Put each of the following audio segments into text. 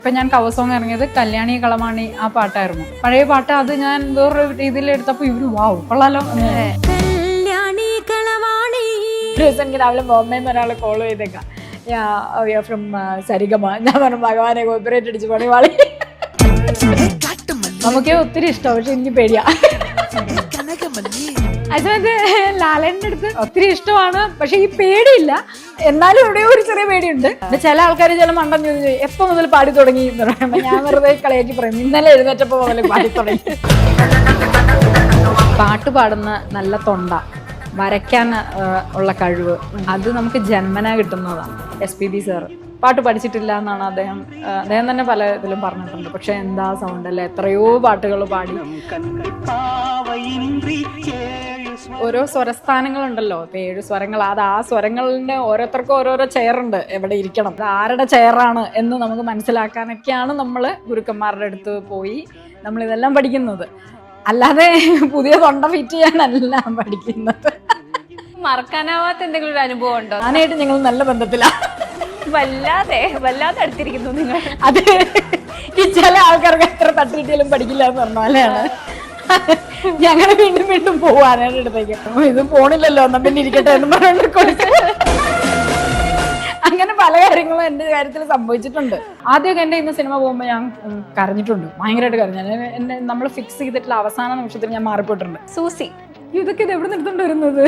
ഇപ്പം ഞാൻ cover song ഇറങ്ങിയത് കല്യാണി കളമാണി ആ പാട്ടായിരുന്നു. പഴയ പാട്ട് അത് ഞാൻ വേറൊരു രീതിയിൽ എടുത്തപ്പോൾ ഇവര് വാവ് കൊള്ളാലോ. എനിക്ക് രാവിലെ ബോംബെന്ന് ഒരാൾ കോൾ ചെയ്തേക്കാം, ഫ്രം സരിഗമ. ഞാൻ പറഞ്ഞു ഭഗവാനെ കോപ്പറേറ്റ് അടിച്ച് പണിവാളി. നമുക്ക് ഒത്തിരി ഇഷ്ടം, പക്ഷെ എനിക്ക് പേടിയാ. അതുകൊണ്ട് ലാലേട്ടൻ്റെ അടുത്ത് ഒത്തിരി ഇഷ്ടമാണ്, പക്ഷെ ഈ പേടിയില്ല. എന്നാലും എവിടെയോ ഒരു ചെറിയ പേടിയുണ്ട്. ചില ആൾക്കാർ ചില മണ്ടൻ ചോദിച്ചു എപ്പോൾ മുതൽ പാടി തുടങ്ങി എന്ന് പറയുമ്പോൾ ഞാൻ വെറുതെ കളിയാക്കി പറയും ഇന്നലെ എഴുന്നേറ്റപ്പോൾ മുതൽ പാടി തുടങ്ങി. പാട്ട് പാടുന്ന നല്ല തൊണ്ട, വരയ്ക്കാൻ ഉള്ള കഴിവ്, അത് നമുക്ക് ജന്മനാ കിട്ടുന്നതാണ്. SPB സാർ പാട്ട് പഠിച്ചിട്ടില്ല എന്നാണ് അദ്ദേഹം തന്നെ പല ഇതിലും പറഞ്ഞിട്ടുണ്ട്. പക്ഷെ എന്താ സൗണ്ട് അല്ലേ, എത്രയോ പാട്ടുകൾ പാടി. ഓരോ സ്വരസ്ഥാനങ്ങളുണ്ടല്ലോ, 7 സ്വരങ്ങൾ. അത് ആ സ്വരങ്ങളിൻ്റെ ഓരോരുത്തർക്കും ഓരോരോ ചെയറുണ്ട്, എവിടെ ഇരിക്കണം, അത് ആരുടെ ചെയറാണ് എന്ന് നമുക്ക് മനസ്സിലാക്കാനൊക്കെയാണ് നമ്മൾ ഗുരുക്കന്മാരുടെ അടുത്ത് പോയി നമ്മളിതെല്ലാം പഠിക്കുന്നത്. അല്ലാതെ പുതിയ തൊണ്ട ഫിറ്റ് ചെയ്യാനല്ല പഠിക്കുന്നത്. മറക്കാനാവാത്ത എന്തെങ്കിലും ഒരു അനുഭവം ഉണ്ടോ? ഞാനായിട്ട് ഞങ്ങൾ നല്ല ബന്ധത്തിലാണ്. വല്ലാതെ അടുത്തിരിക്കുന്നു നിങ്ങൾ. അത് ഈ ചില ആൾക്കാർക്ക് എത്ര തട്ടിയിട്ടാലും പഠിക്കില്ല എന്ന് പറഞ്ഞാലാണ് ഞങ്ങളെ വീണ്ടും പോവാനായിട്ട് അടുത്തേക്ക്. ഇത് പോണില്ലല്ലോ എന്നാ പിന്നെ ഇരിക്കട്ടെ എന്ന് പറഞ്ഞുകൊണ്ട് അങ്ങനെ പല കാര്യങ്ങളും എൻ്റെ കാര്യത്തിൽ സംഭവിച്ചിട്ടുണ്ട്. ആദ്യമൊക്കെ എൻ്റെ ഇന്ന് സിനിമ പോകുമ്പോൾ ഞാൻ കരഞ്ഞിട്ടുണ്ട്, ഭയങ്കരമായിട്ട് കരഞ്ഞു. എന്നെ നമ്മൾ ഫിക്സ് ചെയ്തിട്ടുള്ള അവസാന നിമിഷത്തിൽ ഞാൻ മാറിപ്പോയിട്ടുണ്ട്. സൂസി ഇതൊക്കെ ഇത് എവിടെ നിർത്തുകൊണ്ട് വരുന്നത്?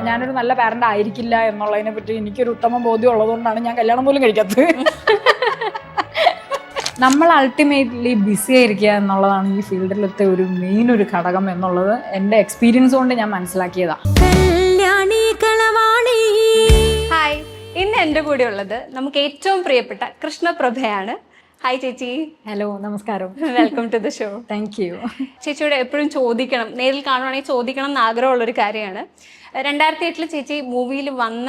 ഞാനൊരു നല്ല പാരന്റ് ആയിരിക്കില്ല എന്നുള്ളതിനെ പറ്റി എനിക്കൊരു ഉത്തമ ബോധ്യം ഉള്ളതുകൊണ്ടാണ് ഞാൻ കല്യാണം പോലും കഴിക്കാത്തത്. നമ്മൾ അൾട്ടിമേറ്റ്ലി ബിസി ആയിരിക്കുക എന്നുള്ളതാണ് ഈ ഫീൽഡിലത്തെ ഒരു മെയിൻ ഒരു ഘടകം എന്നുള്ളത് എൻ്റെ എക്സ്പീരിയൻസ് കൊണ്ട് ഞാൻ മനസ്സിലാക്കിയതാണ്. ഹായ്, ഇന്ന് എൻ്റെ കൂടെ ഉള്ളത് നമുക്ക് ഏറ്റവും പ്രിയപ്പെട്ട കൃഷ്ണപ്രഭയാണ്. ഹായ് ചേച്ചി. ഹലോ, നമസ്കാരം. Welcome to the show. Thank you. ചേച്ചിയോട് എപ്പോഴും ചോദിക്കണം, നേരിൽ കാണുവാണെങ്കിൽ ചോദിക്കണം എന്ന് ആഗ്രഹമുള്ളൊരു കാര്യമാണ്. 2008 ചേച്ചി മൂവിയിൽ വന്ന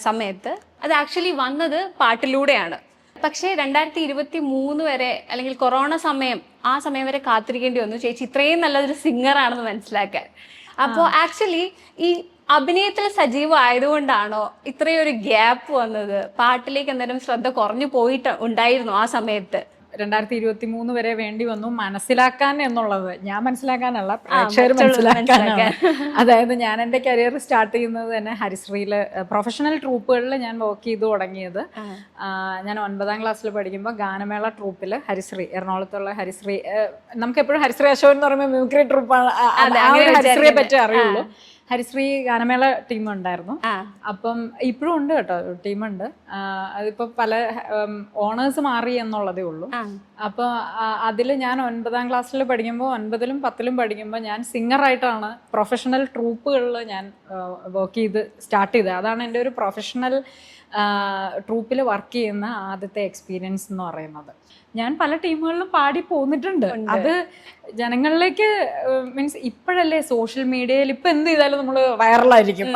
സമയത്ത് അത് ആക്ച്വലി വന്നത് പാട്ടിലൂടെയാണ്. പക്ഷേ 2023 വരെ, അല്ലെങ്കിൽ കൊറോണ സമയം, ആ സമയം വരെ കാത്തിരിക്കേണ്ടി വന്നു ചേച്ചി ഇത്രയും നല്ലൊരു സിംഗറാണെന്ന് മനസ്സിലാക്കാൻ. അപ്പോൾ ആക്ച്വലി ഈ അഭിനയത്തിൽ സജീവം ആയതുകൊണ്ടാണോ ഇത്രയും ഒരു ഗ്യാപ്പ് വന്നത്? പാട്ടിലേക്ക് എന്തെങ്കിലും ശ്രദ്ധ കുറഞ്ഞു പോയിട്ട് ഉണ്ടായിരുന്നു ആ സമയത്ത്? 2023 വരെ വേണ്ടി വന്നു മനസ്സിലാക്കാൻ എന്നുള്ളത്. ഞാൻ മനസ്സിലാക്കാനല്ല, പ്രേക്ഷകർ മനസ്സിലാക്കാനാണ്. അതായത് ഞാൻ എൻ്റെ കരിയർ സ്റ്റാർട്ട് ചെയ്യുന്നത് തന്നെ ഹരിശ്രീയിൽ പ്രൊഫഷണൽ ട്രൂപ്പുകളിൽ ഞാൻ വർക്ക് ചെയ്തു തുടങ്ങിയത്. ഞാൻ 9ാം ക്ലാസ്സിൽ പഠിക്കുമ്പോൾ ഗാനമേള ട്രൂപ്പിൽ ഹരിശ്രീ, എറണാകുളത്തുള്ള ഹരിശ്രീ, നമുക്ക് എപ്പോഴും ഹരിശ്രീ അശോകൻ എന്ന് പറയുമ്പോൾ മ്യൂക്രി ട്രൂപ്പാണ്, ഹരിശ്രീയെ പറ്റി അറിയുള്ളൂ. ഹരിശ്രീ ഗാനമേള ടീം ഉണ്ടായിരുന്നു. അപ്പം ഇപ്പോഴും ഉണ്ട് കേട്ടോ, ടീമുണ്ട്. അതിപ്പോൾ പല ഓണേഴ്സ് മാറി എന്നുള്ളതേ ഉള്ളൂ. അപ്പോൾ അതിൽ ഞാൻ 9ാം ക്ലാസ്സിൽ പഠിക്കുമ്പോൾ, 9ലും 10ലും പഠിക്കുമ്പോൾ ഞാൻ സിംഗറായിട്ടാണ് പ്രൊഫഷണൽ ട്രൂപ്പുകളിൽ ഞാൻ വർക്ക് ചെയ്ത് സ്റ്റാർട്ട് ചെയ്തത്. അതാണ് എൻ്റെ ഒരു പ്രൊഫഷണൽ ട്രൂപ്പിൽ വർക്ക് ചെയ്യുന്ന ആദ്യത്തെ എക്സ്പീരിയൻസ് എന്ന് പറയുന്നത്. ഞാൻ പല ടീമുകളിലും പാടി പോന്നിട്ടുണ്ട്. അത് ജനങ്ങളിലേക്ക് മീൻസ് ഇപ്പോഴല്ലേ സോഷ്യൽ മീഡിയയിൽ ഇപ്പം എന്ത് ചെയ്താലും നമ്മൾ വൈറലായിരിക്കും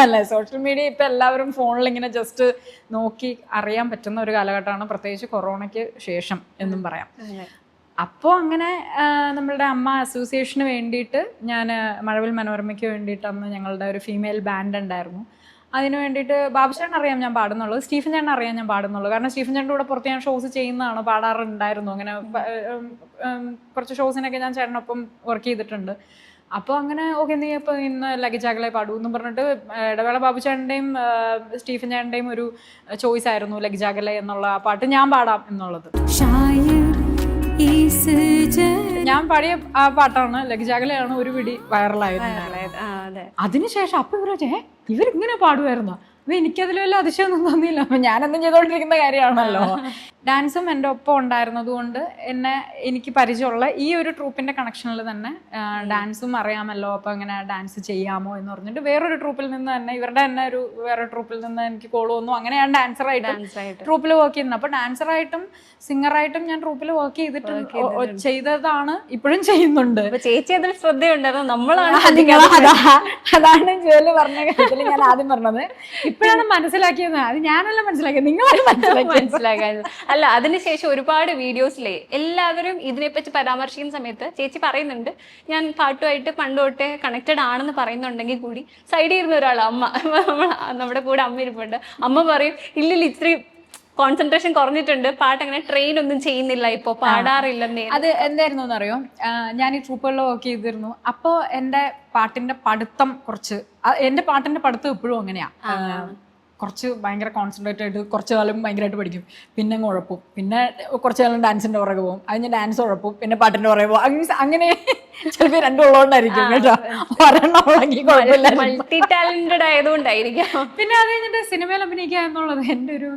അല്ലേ? സോഷ്യൽ മീഡിയ ഇപ്പം എല്ലാവരും ഫോണിൽ ഇങ്ങനെ ജസ്റ്റ് നോക്കി അറിയാൻ പറ്റുന്ന ഒരു കാലഘട്ടമാണ്, പ്രത്യേകിച്ച് കൊറോണയ്ക്ക് ശേഷം എന്നും പറയാം. അപ്പോൾ അങ്ങനെ നമ്മളുടെ അമ്മ അസോസിയേഷന് വേണ്ടിയിട്ട് ഞാൻ മഴവിൽ മനോരമയ്ക്ക് വേണ്ടിയിട്ട് അന്ന് ഞങ്ങളുടെ ഒരു ഫീമെയിൽ ബാൻഡ് ഉണ്ടായിരുന്നു. അതിന് വേണ്ടിയിട്ട് ബാബുചേട്ടൻ അറിയാം ഞാൻ പാടുന്നുള്ളത്, സ്റ്റീഫൻ ചേട്ടൻ അറിയാം ഞാൻ പാടുന്നുള്ളൂ. കാരണം സ്റ്റീഫൻ ചേട്ടൻ്റെ കൂടെ പുറത്ത് ഞാൻ ഷോസ് ചെയ്യുന്നതാണ്, പാടാറുണ്ടായിരുന്നു. അങ്ങനെ കുറച്ച് ഷോസിനൊക്കെ ഞാൻ ചേട്ടനൊപ്പം വർക്ക് ചെയ്തിട്ടുണ്ട്. അപ്പോൾ അങ്ങനെ ഓക്കെ, നീ ഇപ്പോൾ ഇന്ന് ലഗിജാഗലെ പാടൂ എന്ന് പറഞ്ഞിട്ട് ഇടവേള ബാബുചേട്ടൻ്റെയും സ്റ്റീഫൻ ചേട്ടൻ്റെയും ഒരു ചോയ്സ് ആയിരുന്നു ലഗിജാഗലെ എന്നുള്ള ആ പാട്ട് ഞാൻ പാടാം എന്നുള്ളത്. ഞാൻ പാടിയ ആ പാട്ടാണ് ലഗിജാഗലയാണ് ഒരു പിടി വൈറലായത്. അതിനുശേഷം അപ്പം ഇവരിങ്ങനെ പാടുമായിരുന്നു. അപ്പോൾ എനിക്കതിൽ വല്ല അതിശയമൊന്നും തോന്നിയില്ല. അപ്പം ഞാനെന്നും ചെയ്തുകൊണ്ടിരിക്കുന്ന കാര്യമാണല്ലോ. ഡാൻസും എൻ്റെ ഒപ്പം ഉണ്ടായിരുന്നത് കൊണ്ട് എനിക്ക് പരിചയമുള്ള ഈ ഒരു ട്രൂപ്പിൻ്റെ കണക്ഷനിൽ തന്നെ ഡാൻസും അറിയാമല്ലോ. അപ്പോൾ അങ്ങനെ ഡാൻസ് ചെയ്യാമോ എന്ന് പറഞ്ഞിട്ട് വേറൊരു ട്രൂപ്പിൽ നിന്ന് തന്നെ, ഇവരുടെ തന്നെ വേറൊരു ട്രൂപ്പിൽ നിന്ന് എനിക്ക് കോൾ വന്നു. അങ്ങനെ ഞാൻ ഡാൻസറായിട്ടും ട്രൂപ്പിൽ വർക്ക് ചെയ്യുന്നത്. അപ്പോൾ ഡാൻസറായിട്ടും സിംഗറായിട്ടും ഞാൻ ട്രൂപ്പിൽ വർക്ക് ചെയ്തതാണ്, ഇപ്പോഴും ചെയ്യുന്നുണ്ട്. ചേച്ചി അതിൽ ശ്രദ്ധയുണ്ടായിരുന്നു, നമ്മളാണ്. അതാണ് ജോലി പറഞ്ഞ കാര്യത്തിൽ ഞാൻ ആദ്യം പറഞ്ഞത്. ഇപ്പോഴാണ് മനസ്സിലാക്കിയത്. അത് ഞാനല്ല മനസ്സിലാക്കിയത്, നിങ്ങളാണ് മനസ്സിലാക്കിയത്. അല്ല, അതിനുശേഷം ഒരുപാട് വീഡിയോസിലെ എല്ലാവരും ഇതിനെപ്പറ്റി പരാമർശിക്കുന്ന സമയത്ത് ചേച്ചി പറയുന്നുണ്ട്, ഞാൻ പാട്ടുമായിട്ട് പണ്ട് തൊട്ടേ കണക്റ്റഡ് ആണെന്ന് പറയുന്നുണ്ടെങ്കിൽ കൂടി സൈഡിൽ ഇരുന്ന ഒരാൾ അമ്മ, നമ്മുടെ കൂടെ അമ്മ ഇരിപ്പുണ്ട്. അമ്മ പറയും ഇല്ലില്ല ഇത്രയും കോൺസെൻട്രേഷൻ കുറഞ്ഞിട്ടുണ്ട്, പാട്ട് അങ്ങനെ ട്രെയിൻ ഒന്നും ചെയ്യുന്നില്ല, ഇപ്പൊ പാടാറില്ലെന്നേ. അത് എന്തായിരുന്നു എന്നറിയോ, ഞാൻ ഈ ട്രൂപ്പുകളിൽ വർക്ക് ചെയ്തിരുന്നു. അപ്പോൾ എൻ്റെ പാട്ടിന്റെ പഠിത്തം എൻ്റെ പാട്ടിന്റെ പഠിത്തം ഇപ്പോഴും അങ്ങനെയാ. കുറച്ച് ഭയങ്കര കോൺസെൻട്രേറ്റ് ആയിട്ട് കുറച്ച് കാലം ഭയങ്കരമായിട്ട് പഠിക്കും, പിന്നെ അങ്ങ് ഉഴപ്പും, പിന്നെ കുറച്ച് കാലം ഡാൻസിന്റെ പുറകെ പോകും, അതിന് ഡാൻസ് ഉഴപ്പും, പിന്നെ പാട്ടിന്റെ പുറകെ പോകും. അങ്ങനെ ചിലപ്പോൾ രണ്ടും ഉള്ളതുകൊണ്ടായിരിക്കും കേട്ടോ, മൾട്ടി ടാലന്റഡ് ആയതുകൊണ്ടായിരിക്കാം. പിന്നെ അത് കഴിഞ്ഞിട്ട് സിനിമയിൽ അഭിനയിക്കുക എന്നുള്ളത് എൻ്റെ ഒരു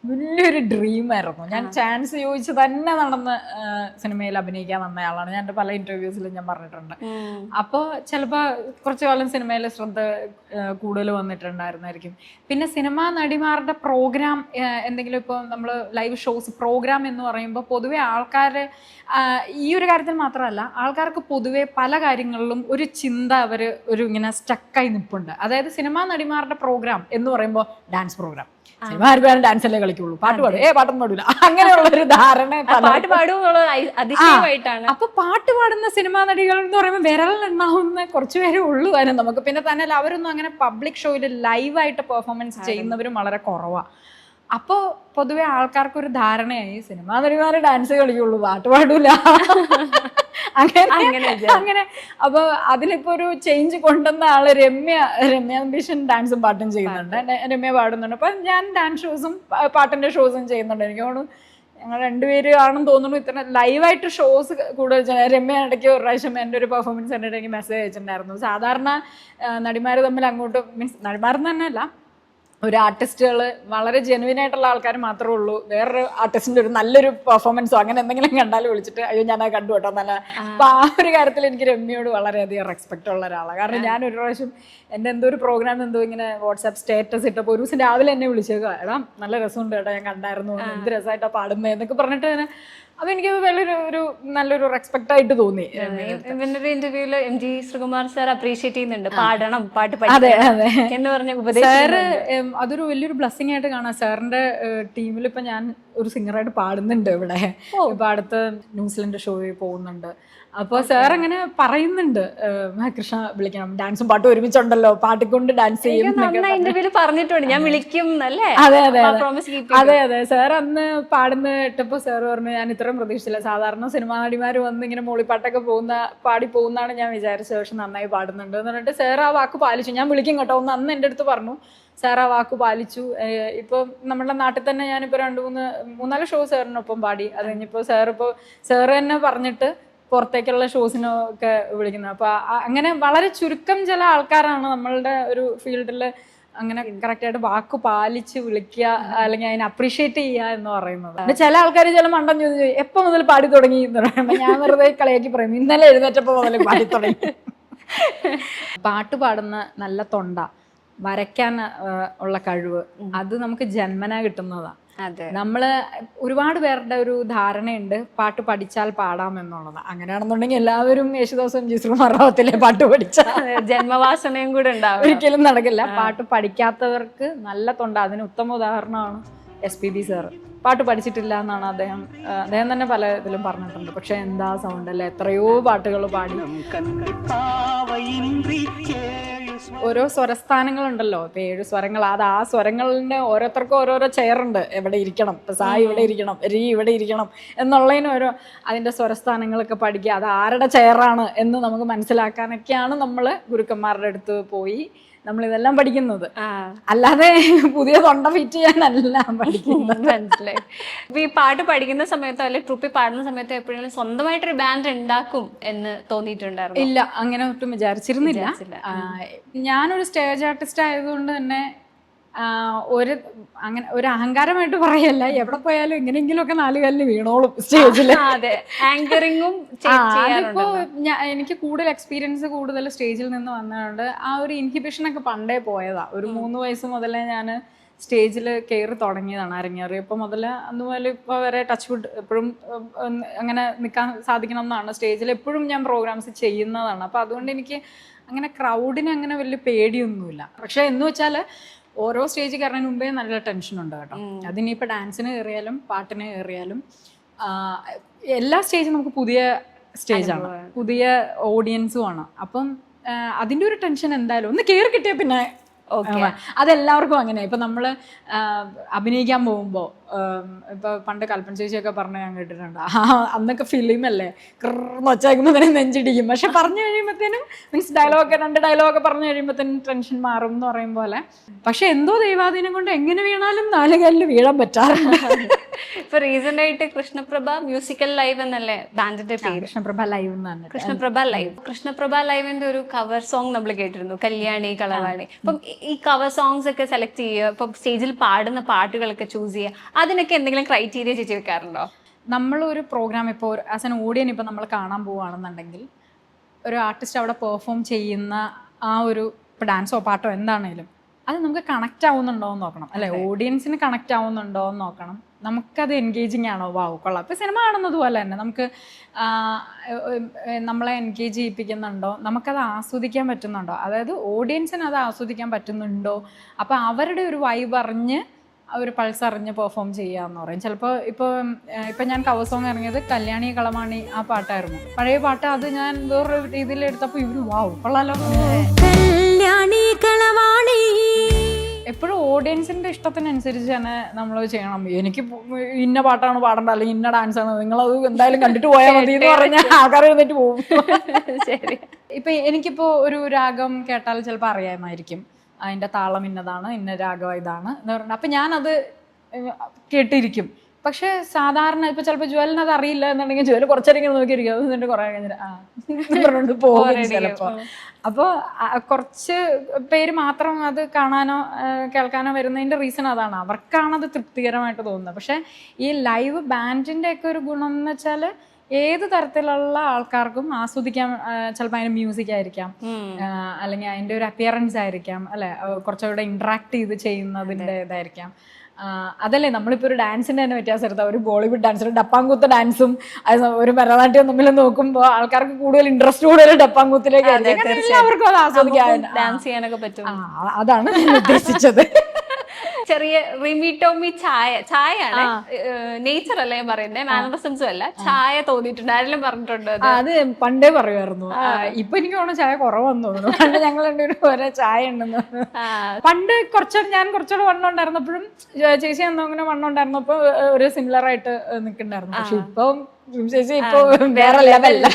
വലിയൊരു ഡ്രീമായിരുന്നു. ഞാൻ ചാൻസ് ചോദിച്ച് തന്നെ നടന്ന് സിനിമയിൽ അഭിനയിക്കാൻ വന്നയാളാണ്. ഞാൻ എൻ്റെ പല ഇന്റർവ്യൂസിലും ഞാൻ പറഞ്ഞിട്ടുണ്ട്. അപ്പോൾ ചിലപ്പോൾ കുറച്ചു കാലം സിനിമയിൽ ശ്രദ്ധ കൂടുതൽ വന്നിട്ടുണ്ടായിരുന്നായിരിക്കും. പിന്നെ സിനിമാ നടിമാരുടെ പ്രോഗ്രാം എന്തെങ്കിലും ഇപ്പോൾ നമ്മൾ ലൈവ് ഷോസ് പ്രോഗ്രാം എന്ന് പറയുമ്പോൾ പൊതുവെ ആൾക്കാർ ഈ ഒരു കാര്യത്തിൽ മാത്രമല്ല, ആൾക്കാർക്ക് പൊതുവെ പല കാര്യങ്ങളിലും ഒരു ചിന്ത ഒരു ഇങ്ങനെ സ്റ്റക്കായി നിൽപ്പുണ്ട്. അതായത് സിനിമാ നടിമാരുടെ പ്രോഗ്രാം എന്ന് പറയുമ്പോൾ ഡാൻസ് പ്രോഗ്രാം, സിനിമാർക്ക് ഡാൻസ് അല്ലേ കളിക്കുള്ളൂ, പാട്ട് പാടും, പാട്ടൊന്നും പാടില്ല, അങ്ങനെയുള്ള ഒരു ധാരണ. പാട്ട് പാടും അതിശയമായിട്ടാണ്. അപ്പൊ പാട്ട് പാടുന്ന സിനിമാ നടികൾ എന്ന് പറയുമ്പോൾ വിരലിലുണ്ടാവുന്ന കുറച്ചു പേരേ ഉള്ളൂ അതിന് നമുക്ക്. പിന്നെ തന്നെ അവരൊന്നും അങ്ങനെ പബ്ലിക് ഷോയിൽ ലൈവായിട്ട് പെർഫോമൻസ് ചെയ്യുന്നവരും വളരെ കുറവാണ്. അപ്പോൾ പൊതുവെ ആൾക്കാർക്കൊരു ധാരണയായി സിനിമാ നടിമാരെ ഡാൻസ് കളിക്കുള്ളൂ, പാട്ട് പാടൂല, അങ്ങനെ. അപ്പൊ അതിലിപ്പോ ഒരു ചേഞ്ച് കൊണ്ടുവന്ന ആള് രമ്യ അംബീഷൻ ഡാൻസും പാട്ടും ചെയ്യുന്നുണ്ട്, രമ്യ പാടുന്നുണ്ട്. അപ്പൊ ഞാൻ ഡാൻസ് ഷോസും പാട്ടിന്റെ ഷോസും ചെയ്യുന്നുണ്ട്. എനിക്ക് തോന്നുന്നു ഞങ്ങൾ രണ്ടുപേര് ആണെന്ന് തോന്നുന്നു ഇത്ര ലൈവായിട്ട് ഷോസ് കൂടുതൽ. രമ്യ ഇടയ്ക്ക് ഒരു പ്രാവശ്യം എൻ്റെ ഒരു പെർഫോമൻസ് കണ്ടിട്ട് എനിക്ക് മെസ്സേജ് അയച്ചിട്ടുണ്ടായിരുന്നു. സാധാരണ നടിമാർ തമ്മിൽ അങ്ങോട്ട് മീൻസ് നടിമാരെന്ന് തന്നെയല്ല, ഒരു ആർട്ടിസ്റ്റുകൾ വളരെ ജെനുവിൻ ആയിട്ടുള്ള ആൾക്കാർ മാത്രമേ ഉള്ളൂ. വേറൊരു ആർട്ടിസ്റ്റിന്റെ ഒരു നല്ലൊരു പെർഫോമൻസോ അങ്ങനെ എന്തെങ്കിലും കണ്ടാലും വിളിച്ചിട്ട് അയ്യോ ഞാൻ കണ്ടു കേട്ടോ നല്ല. അപ്പൊ ആ ഒരു കാര്യത്തിൽ എനിക്ക് രമ്യയോട് വളരെയധികം റെസ്പെക്ട് ഉള്ള ഒരാളാണ്. കാരണം ഞാൻ ഒരു പ്രാവശ്യം എൻ്റെ എന്തോ ഒരു പ്രോഗ്രാം ഇങ്ങനെ വാട്സാപ്പ് സ്റ്റാറ്റസ് ഇട്ടപ്പോൾ ഒരു ദിവസം രാവിലെ എന്നെ വിളിച്ചേക്കുക, എടാ നല്ല രസമുണ്ട് കേട്ടോ, ഞാൻ കണ്ടായിരുന്നു, എന്ത് രസമായിട്ടാണ് പാടുന്നത് എന്നൊക്കെ പറഞ്ഞിട്ട് തന്നെ. അപ്പൊ എനിക്ക് ഒരു നല്ലൊരു റെസ്പെക്ട് ആയിട്ട് തോന്നി. ഇവന്റെ ഇന്റർവ്യൂല് MG ശ്രീകുമാർ സാർ അപ്രീഷിയേറ്റ് ചെയ്യുന്നുണ്ട്, പാടണം, പാട്ട് എന്ന് പറഞ്ഞ സാറ് അതൊരു വലിയൊരു ബ്ലെസ്സിങ് ആയിട്ട് കാണാം. സാറിന്റെ ടീമിൽ ഇപ്പൊ ഞാൻ ഒരു സിംഗറായിട്ട് പാടുന്നുണ്ട് ഇവിടെ. ഇപ്പൊ അടുത്ത ന്യൂസിലൻഡ് ഷോയിൽ പോകുന്നുണ്ട്. അപ്പോൾ സാർ അങ്ങനെ പറയുന്നുണ്ട്, കൃഷ്ണ വിളിക്കണം, ഡാൻസും പാട്ടും ഒരുമിച്ചുണ്ടല്ലോ, പാട്ടിക്കൊണ്ട് ഡാൻസ് ചെയ്യും പറഞ്ഞിട്ടുണ്ട്, ഞാൻ വിളിക്കും. അതെ സാർ അന്ന് പാടുന്ന ഇട്ടപ്പോൾ സാർ പറഞ്ഞു ഞാൻ ഇത്രയും പ്രതീക്ഷിച്ചില്ല. സാധാരണ സിനിമാ നടിമാർ വന്ന് ഇങ്ങനെ മൂളിപ്പാട്ടൊക്കെ പാടി പോകുന്നതാണ് ഞാൻ വിചാരിച്ചത്, പക്ഷെ നന്നായി പാടുന്നുണ്ട് എന്ന് പറഞ്ഞിട്ട് സാർ ആ വാക്ക് പാലിച്ചു. ഞാൻ വിളിക്കും കേട്ടോ ഒന്ന് അന്ന് എൻ്റെ അടുത്ത് പറഞ്ഞു. സാർ ആ വാക്ക് പാലിച്ചു. ഇപ്പൊ നമ്മുടെ നാട്ടിൽ തന്നെ ഞാനിപ്പോ 3-4 ഷോ സാറിനൊപ്പം പാടി. അത് കഴിഞ്ഞപ്പോൾ സാറ് തന്നെ പറഞ്ഞിട്ട് പുറത്തേക്കുള്ള ഷോസിനൊക്കെ വിളിക്കുന്നത്. അപ്പൊ അങ്ങനെ വളരെ ചുരുക്കം ചില ആൾക്കാരാണ് നമ്മളുടെ ഒരു ഫീൽഡിൽ അങ്ങനെ കറക്റ്റായിട്ട് വാക്ക് പാലിച്ച് വിളിക്കുക അല്ലെങ്കിൽ അതിനെ അപ്രീഷിയേറ്റ് ചെയ്യുക എന്ന് പറയുന്നത്. ചില ആൾക്കാർ ചില മണ്ടൻ ചോദിച്ചു എപ്പോ മുതൽ പാടി തുടങ്ങി എന്ന് പറയുമ്പോൾ ഞാൻ വെറുതെ കളിയാക്കി പറയും, ഇന്നലെ എഴുന്നേറ്റപ്പോ മുതൽ പാടി തുടങ്ങി. പാട്ട് പാടുന്ന നല്ല തൊണ്ട, വരയ്ക്കാൻ ഉള്ള കഴിവ്, അത് നമുക്ക് ജന്മന കിട്ടുന്നതാണ്. നമ്മള് ഒരുപാട് പേരുടെ ഒരു ധാരണയുണ്ട് പാട്ട് പഠിച്ചാൽ പാടാം എന്നുള്ളത്. അങ്ങനെയാണെന്നുണ്ടെങ്കിൽ എല്ലാവരും യേശുദാസും MG ശ്രീകുമാറാവത്തിലെ പാട്ട് പഠിച്ചാൽ ജന്മവാസനയും കൂടെ ഉണ്ടാവും, ഒരിക്കലും നടക്കില്ല. പാട്ട് പഠിക്കാത്തവർക്ക് നല്ല തൊണ്ട, അതിന് ഉത്തമ ഉദാഹരണമാണ് SPB സാർ. പാട്ട് പഠിച്ചിട്ടില്ല എന്നാണ് അദ്ദേഹം തന്നെ പല ഇതിലും പറഞ്ഞിട്ടുണ്ട്. പക്ഷെ എന്താ സൗണ്ട് അല്ലേ, എത്രയോ പാട്ടുകൾ പാടി. ഓരോ സ്വരസ്ഥാനങ്ങളുണ്ടല്ലോ, ഇപ്പൊ 7 സ്വരങ്ങൾ, അത് ആ സ്വരങ്ങളിന് ഓരോരുത്തർക്കും ഓരോരോ ചെയറുണ്ട്, എവിടെ ഇരിക്കണം, ഇപ്പൊ സാ ഇവിടെ ഇരിക്കണം, രീ ഇവിടെ ഇരിക്കണം എന്നുള്ളതിന് അതിന്റെ സ്വരസ്ഥാനങ്ങളൊക്കെ പഠിക്കുക, അത് ആരുടെ ചെയറാണ് എന്ന് നമുക്ക് മനസ്സിലാക്കാനൊക്കെയാണ് നമ്മൾ ഗുരുക്കന്മാരുടെ അടുത്ത് പോയി നമ്മളിതെല്ലാം പഠിക്കുന്നത്. അല്ലാതെ പുതിയ തൊണ്ട ഫിറ്റ് ചെയ്യാനല്ല പഠിക്കുന്നത്. മനസ്സിലായി. ഇപ്പൊ ഈ പാട്ട് പഠിക്കുന്ന സമയത്തോ അല്ലെങ്കിൽ ട്രൂപ്പിൽ പാടുന്ന സമയത്തോ എപ്പോഴെങ്കിലും സ്വന്തമായിട്ടൊരു ബാൻഡ് ഉണ്ടാക്കും എന്ന് തോന്നിയിട്ടുണ്ടായിരുന്നു? ഇല്ല, അങ്ങനെ ഒട്ടും വിചാരിച്ചിരുന്നില്ല. ഞാനൊരു സ്റ്റേജ് ആർട്ടിസ്റ്റ് ആയതുകൊണ്ട് തന്നെ അങ്ങനെ ഒരു അഹങ്കാരമായിട്ട് പറയല്ല, എവിടെ പോയാലും എങ്ങനെയെങ്കിലുമൊക്കെ 4 കാലിന് വീണോളും സ്റ്റേജില്. ആങ്കറിങ്ങും അതിപ്പോ എനിക്ക് കൂടുതൽ എക്സ്പീരിയൻസ് കൂടുതൽ സ്റ്റേജിൽ നിന്ന് വന്നതുകൊണ്ട് ആ ഒരു ഇൻഹിബിഷൻ ഒക്കെ പണ്ടേ പോയതാ. ഒരു 3 വയസ്സ് മുതലേ ഞാൻ സ്റ്റേജിൽ കയറി തുടങ്ങിയതാണ്. അരങ്ങേറിയപ്പോൾ മുതൽ അന്ന് മുതൽ ഇപ്പോൾ വരെ ടച്ച് വുഡ് എപ്പോഴും അങ്ങനെ നിൽക്കാൻ സാധിക്കണം എന്നാണ്. സ്റ്റേജിൽ എപ്പോഴും ഞാൻ പ്രോഗ്രാംസ് ചെയ്യുന്നതാണ്. അപ്പോൾ അതുകൊണ്ട് എനിക്ക് അങ്ങനെ ക്രൗഡിന് അങ്ങനെ വലിയ പേടിയൊന്നുമില്ല. പക്ഷെ എന്ന് വെച്ചാൽ ഓരോ സ്റ്റേജ് കയറുന്നതിന് മുമ്പേ നല്ല ടെൻഷനുണ്ട് കേട്ടോ. അതിനിപ്പോൾ ഡാൻസിന് കയറിയാലും പാട്ടിന് കയറിയാലും എല്ലാ സ്റ്റേജും നമുക്ക് പുതിയ സ്റ്റേജാണ്, പുതിയ ഓഡിയൻസും ആണ്. അപ്പം അതിൻ്റെ ഒരു ടെൻഷൻ എന്തായാലും ഒന്ന് കയറി കിട്ടിയാൽ പിന്നെ അതെല്ലാവർക്കും അങ്ങനെ. ഇപ്പൊ നമ്മള് അഭിനയിക്കാൻ പോകുമ്പോ ഇപ്പൊ പണ്ട് കൽപ്പന ചേച്ചിയൊക്കെ പറഞ്ഞ ഞാൻ കേട്ടിട്ടുണ്ട്, അന്നൊക്കെ ഫിലിമല്ലേ കൃന്ന് ഒച്ചയാക്കുമ്പോ തന്നെ നെഞ്ചിടിക്കും, പക്ഷെ പറഞ്ഞു കഴിയുമ്പോഴത്തേനും മീൻസ് ഡയലോഗൊക്കെ 2 ഡയലോഗൊക്കെ പറഞ്ഞു കഴിയുമ്പോഴത്തേനും ടെൻഷൻ മാറും എന്ന് പറയും പോലെ. പക്ഷെ എന്തോ ദൈവാധീനം കൊണ്ട് എങ്ങനെ വീണാലും 4 കാലിൽ വീഴാൻ പറ്റാറുണ്ട്. ഇപ്പൊ റീസെന്റ് ആയിട്ട് കൃഷ്ണപ്രഭ മ്യൂസിക്കൽ ലൈവ് എന്നല്ലേ ബാൻഡിന്റെ പേര്? കൃഷ്ണപ്രഭ ലൈവ് എന്നാണ്. കൃഷ്ണപ്രഭ ലൈവിന്റെ ഒരു കവർ സോങ് നമ്മൾ കേട്ടിരുന്നു, കല്യാണി കളവാണി. അപ്പം ഈ കവർ സോങ്സ് ഒക്കെ സെലക്ട് ചെയ്യുക, ഇപ്പൊ സ്റ്റേജിൽ പാടുന്ന പാട്ടുകളൊക്കെ ചൂസ് ചെയ്യുക, അതിനൊക്കെ എന്തെങ്കിലും ക്രൈറ്റീരിയ ചേച്ചി വെക്കാറുണ്ടോ? നമ്മളൊരു പ്രോഗ്രാം ഇപ്പോൾ ആസ് എൻ ഓഡിയൻ ഇപ്പം നമ്മൾ കാണാൻ പോവുകയാണെന്നുണ്ടെങ്കിൽ ഒരു ആർട്ടിസ്റ്റ് അവിടെ പെർഫോം ചെയ്യുന്ന ആ ഒരു ഇപ്പോൾ ഡാൻസോ പാട്ടോ എന്താണേലും അത് നമുക്ക് കണക്റ്റ് ആവുന്നുണ്ടോ എന്ന് നോക്കണം, അല്ലെ? ഓഡിയൻസിന് കണക്റ്റ് ആവുന്നുണ്ടോ എന്ന് നോക്കണം. നമുക്കത് എൻഗേജിങ് ആണോ, വാവ് കൊള്ളാം. ഇപ്പോൾ സിനിമ കാണുന്നത് പോലെ തന്നെ നമുക്ക് നമ്മളെ എൻഗേജ് ചെയ്യിപ്പിക്കുന്നുണ്ടോ, നമുക്കത് ആസ്വദിക്കാൻ പറ്റുന്നുണ്ടോ, അതായത് ഓഡിയൻസിന് അത് ആസ്വദിക്കാൻ പറ്റുന്നുണ്ടോ, അപ്പോൾ അവരുടെ ഒരു വൈബ് അറിഞ്ഞ് ഒരു പൾസ് അറിഞ്ഞ് പെർഫോം ചെയ്യാന്ന് പറയും. ചിലപ്പോൾ ഇപ്പം ഞാൻ കവർ സോങ് ഇറങ്ങിയത് കല്യാണി കളമാണി ആ പാട്ടായിരുന്നു, പഴയ പാട്ട്. അത് ഞാൻ വേറൊരു രീതിയിൽ എടുത്തപ്പോൾ ഇവര് വാവ് കൊള്ളാലോ. എപ്പോഴും ഓഡിയൻസിന്റെ ഇഷ്ടത്തിനനുസരിച്ച് തന്നെ നമ്മൾ ചെയ്യണം. എനിക്ക് ഇന്ന പാട്ടാണ് പാടേണ്ടത് അല്ലെങ്കിൽ ഇന്ന ഡാൻസ് ആണ്, നിങ്ങളത് എന്തായാലും കണ്ടിട്ട് പോയാൽ മതി എന്ന് പറഞ്ഞാൽ ആൾക്കാർ എഴുന്നേറ്റ് പോകും. ശരി. ഇപ്പൊ എനിക്കിപ്പോ ഒരു രാഗം കേട്ടാൽ ചിലപ്പോൾ അറിയാമായിരിക്കും, അതിന്റെ താളം ഇന്നതാണ്, ഇന്ന രാഗം ഇതാണ് എന്ന് പറഞ്ഞിട്ട് അപ്പൊ ഞാനത് കേട്ടിരിക്കും. പക്ഷെ സാധാരണ ഇപ്പൊ ചിലപ്പോൾ ജ്വലിന് അത് അറിയില്ല എന്നുണ്ടെങ്കിൽ ജ്വല് കുറച്ചേരം നോക്കിയിരിക്കും, അത് എന്നിട്ട് കുറെ കഴിഞ്ഞിട്ട് പറഞ്ഞിട്ട് പോകും ചിലപ്പോ. അപ്പോൾ കുറച്ച് പേര് മാത്രം അത് കാണാനോ കേൾക്കാനോ വരുന്നതിന്റെ റീസൺ അതാണ്, അവർക്കാണത് തൃപ്തികരമായിട്ട് തോന്നുന്നത്. പക്ഷെ ഈ ലൈവ് ബാൻഡിന്റെ ഒക്കെ ഒരു ഗുണം എന്ന് വെച്ചാൽ ഏത് തരത്തിലുള്ള ആൾക്കാർക്കും ആസ്വദിക്കാൻ. ചിലപ്പോൾ അതിന്റെ മ്യൂസിക് ആയിരിക്കാം, അല്ലെങ്കിൽ അതിന്റെ ഒരു അപ്പിയറൻസ് ആയിരിക്കാം, അല്ലെ? കുറച്ചുകൂടെ ഇന്ററാക്ട് ചെയ്ത് ചെയ്യുന്നതിന്റെ ഇതായിരിക്കാം. അതല്ലേ നമ്മളിപ്പോൾ ഒരു ഡാൻസിന്റെ തന്നെ വ്യത്യാസം എടുത്താൽ ഒരു ബോളിവുഡ് ഡാൻസർ ഡപ്പാങ്കൂത്ത് ഡാൻസും ഒരു ഭരതനാട്യവും തമ്മിൽ നോക്കുമ്പോൾ ആൾക്കാർക്ക് കൂടുതൽ ഇൻട്രസ്റ്റ് കൂടുതൽ ഡപ്പാങ്കൂത്തിലേക്ക് എല്ലാവർക്കും അത് ആസ്വദിക്കാൻ ഡാൻസ് ചെയ്യാനൊക്കെ പറ്റും. അതാണ് ഞാൻ ഉദ്ദേശിച്ചത്. ചെറിയ റിമി ടോമി ചായയാണ്, നേച്ചർ അല്ലേ പറയുന്നത്, മാനറിസംസും അല്ല, ചായ തോന്നിയിട്ടുണ്ട്, ആരെങ്കിലും പറഞ്ഞിട്ടുണ്ട്? അത് പണ്ടേ പറയുമായിരുന്നു. ഇപ്പൊ എനിക്ക് തോന്നുന്നു ചായ കുറവെന്ന് തോന്നുന്നു. പണ്ട് ഞങ്ങൾ രണ്ടുപേരും ഒരേ ചായ ഉണ്ടെന്ന്. പണ്ട് ഞാൻ കുറച്ചുകൂടെ വണ്ണം ഉണ്ടായിരുന്നപ്പോഴും ചേച്ചി അങ്ങനെ വണ്ണം ഉണ്ടായിരുന്നപ്പോ ഒരു സിമിലർ ആയിട്ട് നിൽക്കണ്ടായിരുന്നു. പക്ഷെ ഇപ്പം ചേച്ചി ഇപ്പൊ വേറെ ലെവലല്ല.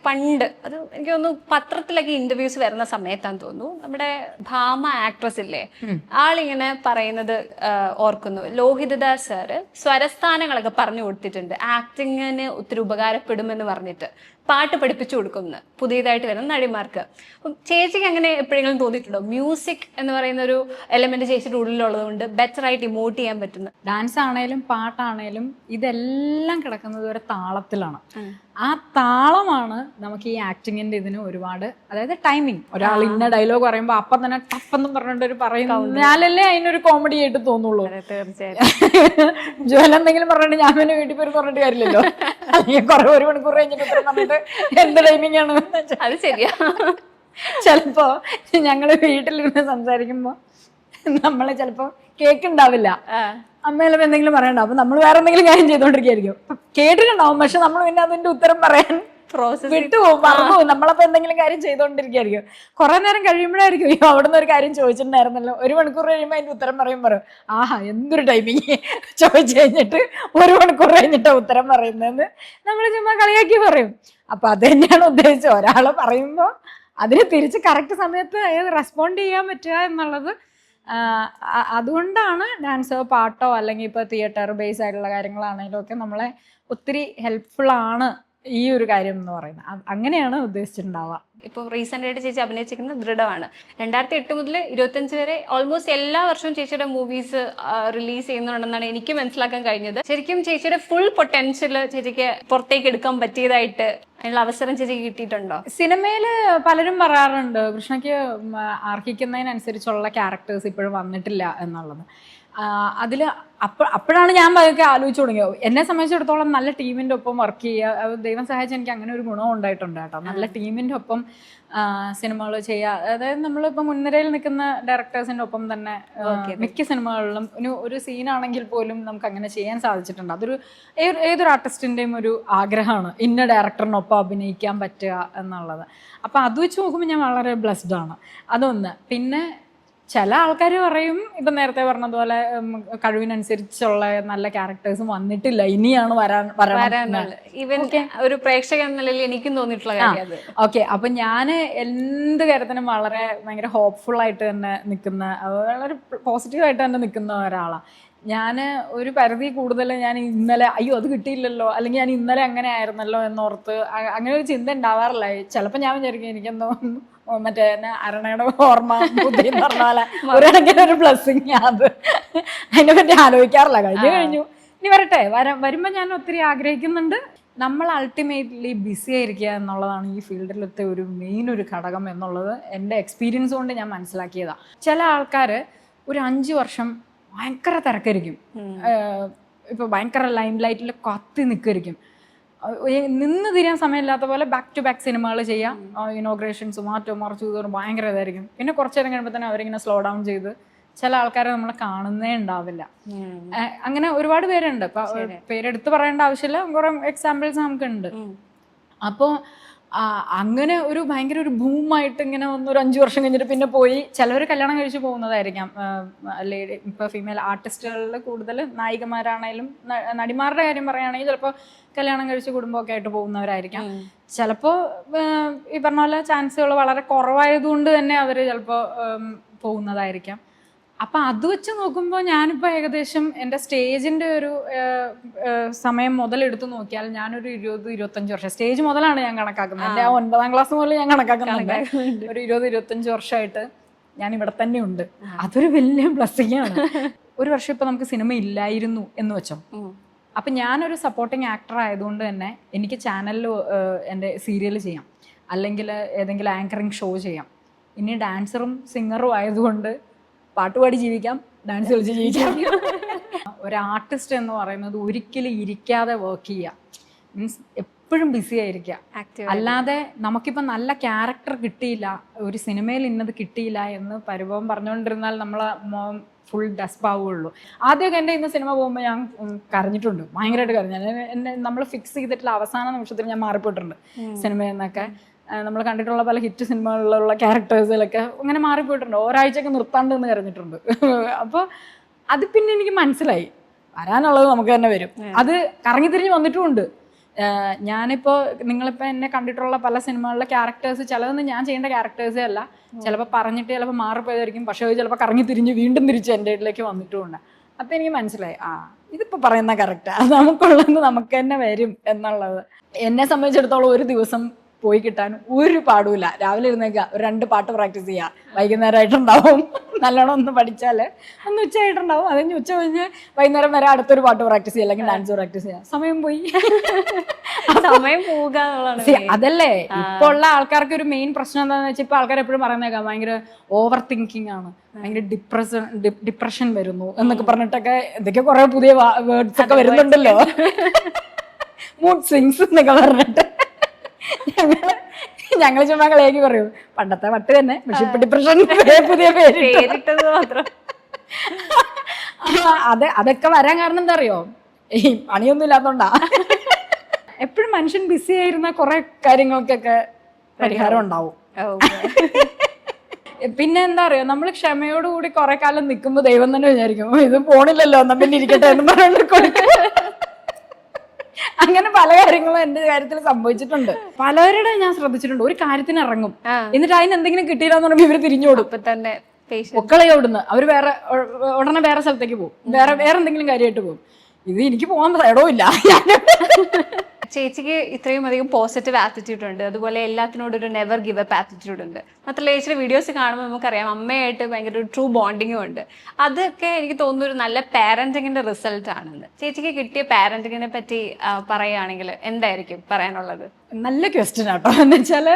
പണ്ട് അത് എനിക്ക് തോന്നുന്നു പത്രത്തിലൊക്കെ ഇന്റർവ്യൂസ് വരുന്ന സമയത്താന്ന് തോന്നുന്നു, നമ്മുടെ ഭാമ ആക്ട്രസ് ഇല്ലേ, ആളിങ്ങനെ പറയുന്നത് ഓർക്കുന്നു, ലോഹിതദാസ് സാറ് സ്വരസ്ഥാനങ്ങളൊക്കെ പറഞ്ഞു കൊടുത്തിട്ടുണ്ട്, ആക്ടിങ്ങിന് ഒത്തിരി ഉപകാരപ്പെടുമെന്ന് പറഞ്ഞിട്ട് പാട്ട് പഠിപ്പിച്ചു കൊടുക്കുന്നു പുതിയതായിട്ട് വരുന്ന നടിമാർക്ക്. അപ്പം ചേച്ചിക്ക് അങ്ങനെ എപ്പോഴെങ്കിലും തോന്നിയിട്ടുണ്ടോ, മ്യൂസിക് എന്ന് പറയുന്ന ഒരു എലമെന്റ് ചേച്ചിയുടെ ഉള്ളിലുള്ളത് കൊണ്ട് ബെറ്റർ ആയിട്ട് ഇമോട്ട് ചെയ്യാൻ പറ്റുന്നത്? ഡാൻസ് ആണേലും പാട്ടാണേലും ഇതെല്ലാം കിടക്കുന്നത് ഒരു താളത്തിലാണ്. ആ താളമാണ് നമുക്ക് ഈ ആക്ടിങ്ങിന്റെ ഇതിന് ഒരുപാട്, അതായത് ടൈമിങ്. ഒരാൾ ഇന്ന ഡയലോഗ് പറയുമ്പോൾ അപ്പം തന്നെ ടപ്പെന്നും പറഞ്ഞിട്ട് പറയുന്നാലല്ലേ അതിനൊരു കോമഡി ആയിട്ട് തോന്നുള്ളൂ. ജ്വല എന്തെങ്കിലും പറഞ്ഞിട്ട് ഞാൻ പിന്നെ വീട്ടിൽ പോയി പറഞ്ഞിട്ട് കാര്യമില്ലല്ലോ, അല്ലെങ്കിൽ കുറെ 1 മണിക്കൂർ കഴിഞ്ഞിട്ട് പറഞ്ഞിട്ട് എന്ത് ടൈമിംഗ് ആണ്. അത് ശരിയാ. ചിലപ്പോ ഞങ്ങള് വീട്ടിലിരുന്ന് സംസാരിക്കുമ്പോ നമ്മള് ചിലപ്പോ കേക്കുണ്ടാവില്ല, അമ്മയെല്ലാം എന്തെങ്കിലും പറയണ്ട, അപ്പൊ നമ്മൾ വേറെ എന്തെങ്കിലും കാര്യം ചെയ്തോണ്ടിരിക്കും, കേട്ടിട്ടുണ്ടാവും, പക്ഷെ നമ്മൾ പിന്നെ അതിന്റെ ഉത്തരം പറയാൻ വിട്ടുപോകും, മറന്നുപോകും. നമ്മളപ്പോ എന്തെങ്കിലും കാര്യം ചെയ്തോണ്ടിരിക്കും. കുറെ നേരം കഴിയുമ്പോഴായിരിക്കും അവിടുന്ന് ഒരു കാര്യം ചോദിച്ചിട്ടുണ്ടായിരുന്നല്ലോ, 1 മണിക്കൂർ കഴിയുമ്പോ അതിന്റെ ഉത്തരം പറയും, ആഹാ എന്തൊരു ടൈമിങ്, ചോദിച്ചു കഴിഞ്ഞിട്ട് 1 മണിക്കൂർ കഴിഞ്ഞിട്ടാ ഉത്തരം പറയുന്നതെന്ന് നമ്മൾ ചുമ്മാ കളിയാക്കി പറയും. അപ്പൊ അത് തന്നെയാണ് ഉദ്ദേശിച്ചത്. ഒരാള് പറയുമ്പോ അതിന് തിരിച്ച് കറക്റ്റ് സമയത്ത് റെസ്പോണ്ട് ചെയ്യാൻ പറ്റുക എന്നുള്ളത്. അതുകൊണ്ടാണ് ഡാൻസോ പാട്ടോ അല്ലെങ്കിൽ ഇപ്പോൾ തിയേറ്റർ ബേസ് ആയിട്ടുള്ള കാര്യങ്ങളാണെങ്കിലും ഒക്കെ നമ്മളെ ഒത്തിരി ഹെൽപ്ഫുൾ ആണ് ഈ ഒരു കാര്യം എന്ന് പറയുന്നത്. അങ്ങനെയാണ് ഉദ്ദേശിച്ചിട്ടുണ്ടാവുക. ഇപ്പോൾ റീസെന്റ് ആയിട്ട് ചേച്ചി അഭിനയിച്ചിരിക്കുന്നത് ദൃഢമാണ്. 2008 മുതൽ 2025 വരെ ഓൾമോസ്റ്റ് എല്ലാ വർഷവും ചേച്ചിയുടെ മൂവീസ് റിലീസ് ചെയ്യുന്നുണ്ടെന്നാണ് എനിക്ക് മനസ്സിലാക്കാൻ കഴിഞ്ഞത്. ശരിക്കും ചേച്ചിയുടെ ഫുൾ പൊട്ടൻഷ്യൽ ചേച്ചിക്ക് പുറത്തേക്ക് എടുക്കാൻ പറ്റിയതായിട്ട് അതിനുള്ള അവസരം ചേച്ചിക്ക് കിട്ടിയിട്ടുണ്ടോ? സിനിമയിൽ പലരും പറയാറുണ്ട് കൃഷ്ണയ്ക്ക് അർഹിക്കുന്നതിനനുസരിച്ചുള്ള ക്യാരക്ടേഴ്സ് ഇപ്പോഴും വന്നിട്ടില്ല എന്നുള്ളത്. അതിൽ അപ്പോഴാണ് ഞാൻ പതുക്കെ ആലോചിച്ച് തുടങ്ങിയത്. എന്നെ സംബന്ധിച്ചിടത്തോളം നല്ല ടീമിൻ്റെ ഒപ്പം വർക്ക് ചെയ്യുക, ദൈവം സഹായിച്ച് എനിക്ക് അങ്ങനെ ഒരു ഗുണം ഉണ്ടായിട്ടുണ്ട് കേട്ടോ. നല്ല ടീമിൻ്റെ ഒപ്പം സിനിമകൾ ചെയ്യുക, അതായത് നമ്മളിപ്പോൾ മുൻനിരയിൽ നിൽക്കുന്ന ഡയറക്ടേഴ്സിൻ്റെ ഒപ്പം തന്നെ മിക്ക സിനിമകളിലും ഒരു സീനാണെങ്കിൽ പോലും നമുക്ക് അങ്ങനെ ചെയ്യാൻ സാധിച്ചിട്ടുണ്ട്. അതൊരു ഏതൊരു ആർട്ടിസ്റ്റിൻ്റെയും ഒരു ആഗ്രഹമാണ് ഇന്ന ഡയറക്ടറിനൊപ്പം അഭിനയിക്കാൻ പറ്റുക എന്നുള്ളത്. അപ്പോൾ അത് വെച്ച് നോക്കുമ്പോൾ ഞാൻ വളരെ ബ്ലെസ്ഡ് ആണ്. അതൊന്ന്. പിന്നെ ചില ആൾക്കാർ പറയും, ഇപ്പം നേരത്തെ പറഞ്ഞതുപോലെ കഴിവിനനുസരിച്ചുള്ള നല്ല ക്യാരക്ടേഴ്സും വന്നിട്ടില്ല, ഇനിയാണ് ഈവൻ ഒരു പ്രേക്ഷകൻ എന്ന നിലയിൽ എനിക്കും തോന്നിയിട്ടുള്ള കാര്യം. ഓക്കെ, അപ്പം ഞാൻ എന്ത് കാര്യത്തിനും വളരെ ഭയങ്കര ഹോപ്പ്ഫുൾ ആയിട്ട് തന്നെ നിൽക്കുന്ന, വളരെ പോസിറ്റീവായിട്ട് തന്നെ നിൽക്കുന്ന ഒരാളാണ് ഞാൻ. ഒരു പരിധി കൂടുതൽ ഞാൻ ഇന്നലെ അയ്യോ അത് കിട്ടിയില്ലല്ലോ, അല്ലെങ്കിൽ ഞാൻ ഇന്നലെ അങ്ങനെ ആയിരുന്നല്ലോ എന്നോർത്ത് അങ്ങനെ ഒരു ചിന്ത ഉണ്ടാവാറില്ല. ചിലപ്പോൾ ഞാൻ വിചാരിക്കും എനിക്കെന്തോ മറ്റേ അരണയുടെ ഓർമ്മ ബുദ്ധി എന്ന് പറഞ്ഞ പോലെ ഒരിടയ്ക്ക് ഒരു ബ്ലെസ്സിങ് അത്. അതിനെ പറ്റി ആലോചിക്കാറില്ല. കഴിഞ്ഞു ഇനി വരട്ടെ. വരുമ്പോൾ ഞാൻ ഒത്തിരി ആഗ്രഹിക്കുന്നുണ്ട്. നമ്മൾ അൾട്ടിമേറ്റ്ലി ബിസി ആയിരിക്കുക എന്നുള്ളതാണ് ഈ ഫീൽഡിലത്തെ ഒരു മെയിൻ ഒരു ഘടകം എന്നുള്ളത് എൻ്റെ എക്സ്പീരിയൻസ് കൊണ്ട് ഞാൻ മനസ്സിലാക്കിയതാണ്. ചില ആൾക്കാർ ഒരു 5 വർഷം ഭയങ്കര തിരക്കായിരിക്കും, ഇപ്പോൾ ഭയങ്കര ലൈം ലൈറ്റിൽ കത്തി നിൽക്കുമായിരിക്കും, നിന്ന് തിരിയാൻ സമയമില്ലാത്ത പോലെ ബാക്ക് ടു ബാക്ക് സിനിമകൾ ചെയ്യാം, ഇനോഗ്രേഷൻസ് മാറ്റം മറിച്ചു ഇതൊരു ഭയങ്കര ഇതായിരിക്കും. പിന്നെ കുറച്ച് നേരം കഴിയുമ്പോൾ തന്നെ അവരിങ്ങനെ സ്ലോ ഡൗൺ ചെയ്ത് ചില ആൾക്കാരെ നമ്മൾ കാണുന്നേ ഉണ്ടാവില്ല. അങ്ങനെ ഒരുപാട് പേരുണ്ട്. ഇപ്പൊ പേരെടുത്ത് പറയേണ്ട ആവശ്യമില്ല, കുറെ എക്സാമ്പിൾസ് നമുക്കുണ്ട്. അപ്പോൾ അങ്ങനെ ഒരു ഭയങ്കര ഒരു ബൂമായിട്ട് ഇങ്ങനെ ഒരു 5 വർഷം കഴിഞ്ഞിട്ട് പിന്നെ പോയി ചിലവർ കല്യാണം കഴിച്ച് പോകുന്നതായിരിക്കാം. ലേഡി ഇപ്പോൾ ഫീമെയിൽ ആർട്ടിസ്റ്റുകളിൽ കൂടുതൽ നായികമാരാണേലും നടിമാരുടെ കാര്യം പറയുകയാണെങ്കിൽ ചിലപ്പോൾ കല്യാണം കഴിച്ച് കുടുംബമൊക്കെ ആയിട്ട് പോകുന്നവരായിരിക്കാം. ചിലപ്പോൾ ഈ പറഞ്ഞ പോലെ ചാൻസുകൾ വളരെ കുറവായതുകൊണ്ട് തന്നെ അവർ ചിലപ്പോൾ പോകുന്നതായിരിക്കാം. അപ്പം അത് വെച്ച് നോക്കുമ്പോൾ ഞാനിപ്പോൾ ഏകദേശം എൻ്റെ സ്റ്റേജിൻ്റെ ഒരു സമയം മുതലെടുത്ത് നോക്കിയാൽ ഞാനൊരു 20-25 വർഷം സ്റ്റേജ് മുതലാണ് ഞാൻ കണക്കാക്കുന്നത്. എൻ്റെ 9ാം ക്ലാസ് മുതൽ ഞാൻ കണക്കാക്കുന്നുണ്ട്. ഒരു 20-25 വർഷമായിട്ട് ഞാൻ ഇവിടെ തന്നെ ഉണ്ട്. അതൊരു വലിയ ബ്ലെസ്സിങ് ആണ്. ഒരു വർഷം ഇപ്പം നമുക്ക് സിനിമ ഇല്ലായിരുന്നു എന്ന് വെച്ചോ, അപ്പം ഞാനൊരു സപ്പോർട്ടിങ് ആക്ടർ ആയതുകൊണ്ട് തന്നെ എനിക്ക് ചാനലിൽ എൻ്റെ സീരിയൽ ചെയ്യാം, അല്ലെങ്കിൽ ഏതെങ്കിലും ആങ്കറിങ് ഷോ ചെയ്യാം. ഇനി ഡാൻസറും സിംഗറും ആയതുകൊണ്ട് പാട്ടുപാടി ജീവിക്കാം, ഡാൻസ് കളിച്ച് ജീവിക്കാം. ഒരു ആർട്ടിസ്റ്റ് എന്ന് പറയുന്നത് ഒരിക്കലും ഇരിക്കാതെ വർക്ക് ചെയ്യുക, മീൻസ് എപ്പോഴും ബിസി ആയിരിക്കുക. അല്ലാതെ നമുക്കിപ്പോൾ നല്ല ക്യാരക്ടർ കിട്ടിയില്ല, ഒരു സിനിമയിൽ ഇന്നത് കിട്ടിയില്ല എന്ന് പരിഭവം പറഞ്ഞുകൊണ്ടിരുന്നാൽ നമ്മൾ ഫുൾ ഡസ്പാവുള്ളൂ. ആദ്യമൊക്കെ എൻ്റെ ഇന്ന് സിനിമ പോകുമ്പോൾ ഞാൻ കരഞ്ഞിട്ടുണ്ട്, ഭയങ്കരമായിട്ട് കരഞ്ഞു. എന്നെ നമ്മൾ ഫിക്സ് ചെയ്തിട്ടുള്ള അവസാന നിമിഷത്തിൽ ഞാൻ മാറിപ്പോയിട്ടുണ്ട് സിനിമയിൽ നിന്നൊക്കെ. നമ്മൾ കണ്ടിട്ടുള്ള പല ഹിറ്റ് സിനിമകളിലുള്ള ക്യാരക്ടേഴ്സിലൊക്കെ അങ്ങനെ മാറിപ്പോയിട്ടുണ്ട്. ഒരാഴ്ചയൊക്കെ നിർത്താണ്ട് എന്ന് കരഞ്ഞിട്ടുണ്ട്. അപ്പോൾ അത് പിന്നെ എനിക്ക് മനസ്സിലായി, വരാനുള്ളത് നമുക്ക് തന്നെ വരും. അത് കറങ്ങി തിരിഞ്ഞ് വന്നിട്ടുമുണ്ട്. ഞാനിപ്പോൾ നിങ്ങളിപ്പോൾ എന്നെ കണ്ടിട്ടുള്ള പല സിനിമകളിലെ ക്യാരക്ടേഴ്സ് ചിലതൊന്നും ഞാൻ ചെയ്യേണ്ട ക്യാരക്ടേഴ്സേ അല്ല, ചിലപ്പോൾ പറഞ്ഞിട്ട് ചിലപ്പോൾ മാറിപ്പോയതായിരിക്കും, പക്ഷേ അത് ചിലപ്പോൾ കറങ്ങി തിരിഞ്ഞ് വീണ്ടും തിരിച്ച് എൻ്റെ ഇതിലേക്ക് വന്നിട്ടുമുണ്ട്. അപ്പം എനിക്ക് മനസ്സിലായി, ഇതിപ്പോൾ പറയുന്ന കറക്റ്റാണ്, നമുക്കുള്ളത് നമുക്ക് തന്നെ വരും എന്നുള്ളത്. എന്നെ സംബന്ധിച്ചിടത്തോളം ഒരു ദിവസം പോയി കിട്ടാൻ ഒരു പാടുമില്ല. രാവിലെ ഇരുന്നേക്കുക, ഒരു 2 പാട്ട് പ്രാക്ടീസ് ചെയ്യുക, വൈകുന്നേരമായിട്ടുണ്ടാവും, നല്ലോണം ഒന്ന് പഠിച്ചാൽ ഒന്ന് ഉച്ചയായിട്ടുണ്ടാവും, അത് കഴിഞ്ഞ് ഉച്ച കഴിഞ്ഞ് വൈകുന്നേരം വരെ അടുത്തൊരു പാട്ട് പ്രാക്ടീസ് ചെയ്യുക, അല്ലെങ്കിൽ ഡാൻസ് പ്രാക്ടീസ് ചെയ്യുക. സമയം പോയി, സമയം പോവുക എന്നുള്ളതാണ്. അതല്ലേ ഇപ്പൊ ഉള്ള ആൾക്കാർക്ക് ഒരു മെയിൻ പ്രശ്നം എന്താണെന്ന് വെച്ചാൽ ഇപ്പൊ ആൾക്കാർ എപ്പോഴും പറയുന്നേക്കാം ഭയങ്കര ഓവർ തിങ്കിങ് ആണ്, ഭയങ്കര ഡിപ്രഷൻ വരുന്നു എന്നൊക്കെ പറഞ്ഞിട്ടൊക്കെ എന്തൊക്കെ കുറെ പുതിയ വേർഡ്സ് ഒക്കെ വരുന്നുണ്ടല്ലോ, മൂഡ് സ്വിങ്സ് എന്നൊക്കെ പറഞ്ഞിട്ട്. ഞങ്ങൾ ചുമ്മാ കളിയാക്കി പറയൂ, പണ്ടത്തെ വട്ട് തന്നെ, പക്ഷെ ഇപ്പൊ ഡിപ്രഷൻ പുതിയ പേരിട്ടത് മാത്രം. അതൊക്കെ വരാൻ കാരണം എന്താ അറിയോ, ഈ പണിയൊന്നും ഇല്ലാത്തോണ്ടാ. എപ്പോഴും മനുഷ്യൻ ബിസി ആയിരുന്ന കുറെ കാര്യങ്ങൾക്കൊക്കെ പരിഹാരം ഉണ്ടാവും. പിന്നെ എന്താ അറിയോ, നമ്മൾ ക്ഷമയോടുകൂടി കുറെ കാലം നിൽക്കുമ്പോ ദൈവം തന്നെ വിചാരിക്കും ഇത് പോണില്ലല്ലോ എന്നാ പിന്നെ ഇരിക്കട്ടെ എന്ന് പറഞ്ഞു. അങ്ങനെ പല കാര്യങ്ങളും എന്റെ കാര്യത്തിൽ സംഭവിച്ചിട്ടുണ്ട്. പലവരുടെ ഞാൻ ശ്രദ്ധിച്ചിട്ടുണ്ട്, ഒരു കാര്യത്തിന് ഇറങ്ങും, എന്നിട്ട് അതിന് എന്തെങ്കിലും കിട്ടിയില്ലാന്ന് പറയുമ്പോൾ ഇവര് തിരിഞ്ഞോടും തന്നെ ഒക്കളെ ഓടുന്നു. അവര് ഉടനെ വേറെ സ്ഥലത്തേക്ക് പോകും, വേറെ എന്തെങ്കിലും കാര്യമായിട്ട് പോകും. ഇത് എനിക്ക് പോകാൻ ഇടവും ഇല്ല. ചേച്ചിക്ക് ഇത്രയും അധികം പോസിറ്റീവ് ആറ്റിറ്റ്യൂഡ് ഉണ്ട്, അതുപോലെ എല്ലാത്തിനോടും ഒരു നെവർ ഗിവ് അപ്പ് ആറ്റിറ്റ്യൂഡ് ഉണ്ട്. മാത്രമല്ല ചേച്ചിയുടെ വീഡിയോസ് കാണുമ്പോൾ നമുക്കറിയാം അമ്മയായിട്ട് ഭയങ്കര ഒരു ട്രൂ ബോണ്ടിങ്ങും ഉണ്ട്. അതൊക്കെ എനിക്ക് തോന്നുന്നു ഒരു നല്ല പാരന്റിങ്ങിന്റെ റിസൾട്ട് ആണെന്ന്. ചേച്ചിക്ക് കിട്ടിയ പാരന്റിങ്ങിനെ പറ്റി പറയുകയാണെങ്കിൽ എന്തായിരിക്കും പറയാനുള്ളത്? നല്ല ക്വസ്റ്റ്യൻ ആട്ടോ. എന്ന് വെച്ചാൽ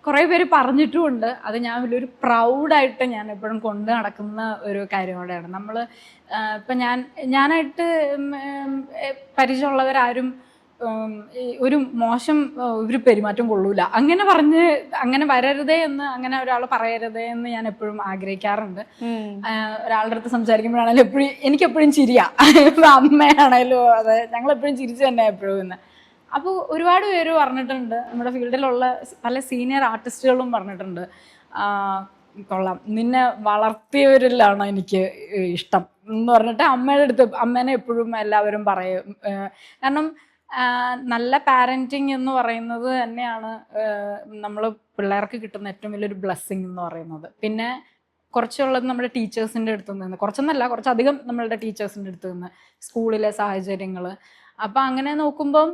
കുറേ പേര് പറഞ്ഞിട്ടുമുണ്ട്. അത് ഞാൻ വലിയൊരു പ്രൗഡായിട്ട് ഞാൻ എപ്പോഴും കൊണ്ട് നടക്കുന്ന ഒരു കാര്യം കൂടെയാണ്. നമ്മൾ ഇപ്പം ഞാനായിട്ട് പരിചയമുള്ളവരാരും ഒരു മോശം ഒരു പെരുമാറ്റം കൊള്ളൂല അങ്ങനെ വരരുതേ എന്ന്, അങ്ങനെ ഒരാൾ പറയരുതേ എന്ന് ഞാൻ എപ്പോഴും ആഗ്രഹിക്കാറുണ്ട്. ഒരാളുടെ അടുത്ത് സംസാരിക്കുമ്പോഴാണെങ്കിലും എനിക്കെപ്പോഴും ചിരിയാ. അമ്മയാണേലും അതെ, ഞങ്ങളെപ്പോഴും ചിരിച്ചു തന്നെ എപ്പോഴും എന്ന്. അപ്പോൾ ഒരുപാട് പേര് പറഞ്ഞിട്ടുണ്ട്, നമ്മുടെ ഫീൽഡിലുള്ള പല സീനിയർ ആർട്ടിസ്റ്റുകളും പറഞ്ഞിട്ടുണ്ട്, കൊള്ളാം, നിന്നെ വളർത്തിയവരിലാണ് എനിക്ക് ഇഷ്ടം എന്ന് പറഞ്ഞിട്ട് അമ്മേനെ എപ്പോഴും എല്ലാവരും പറയും. കാരണം നല്ല പാരന്റിങ് എന്ന് പറയുന്നത് തന്നെയാണ് നമ്മൾ പിള്ളേർക്ക് കിട്ടുന്ന ഏറ്റവും വലിയൊരു ബ്ലെസ്സിങ് എന്ന് പറയുന്നത്. പിന്നെ കുറച്ചുള്ളത് നമ്മുടെ ടീച്ചേഴ്സിൻ്റെ അടുത്ത് നിന്ന്, കുറച്ചൊന്നല്ല കുറച്ചധികം നമ്മളുടെ ടീച്ചേഴ്സിൻ്റെ അടുത്ത് നിന്ന്, സ്കൂളിലെ സാഹചര്യങ്ങൾ. അപ്പം അങ്ങനെ നോക്കുമ്പം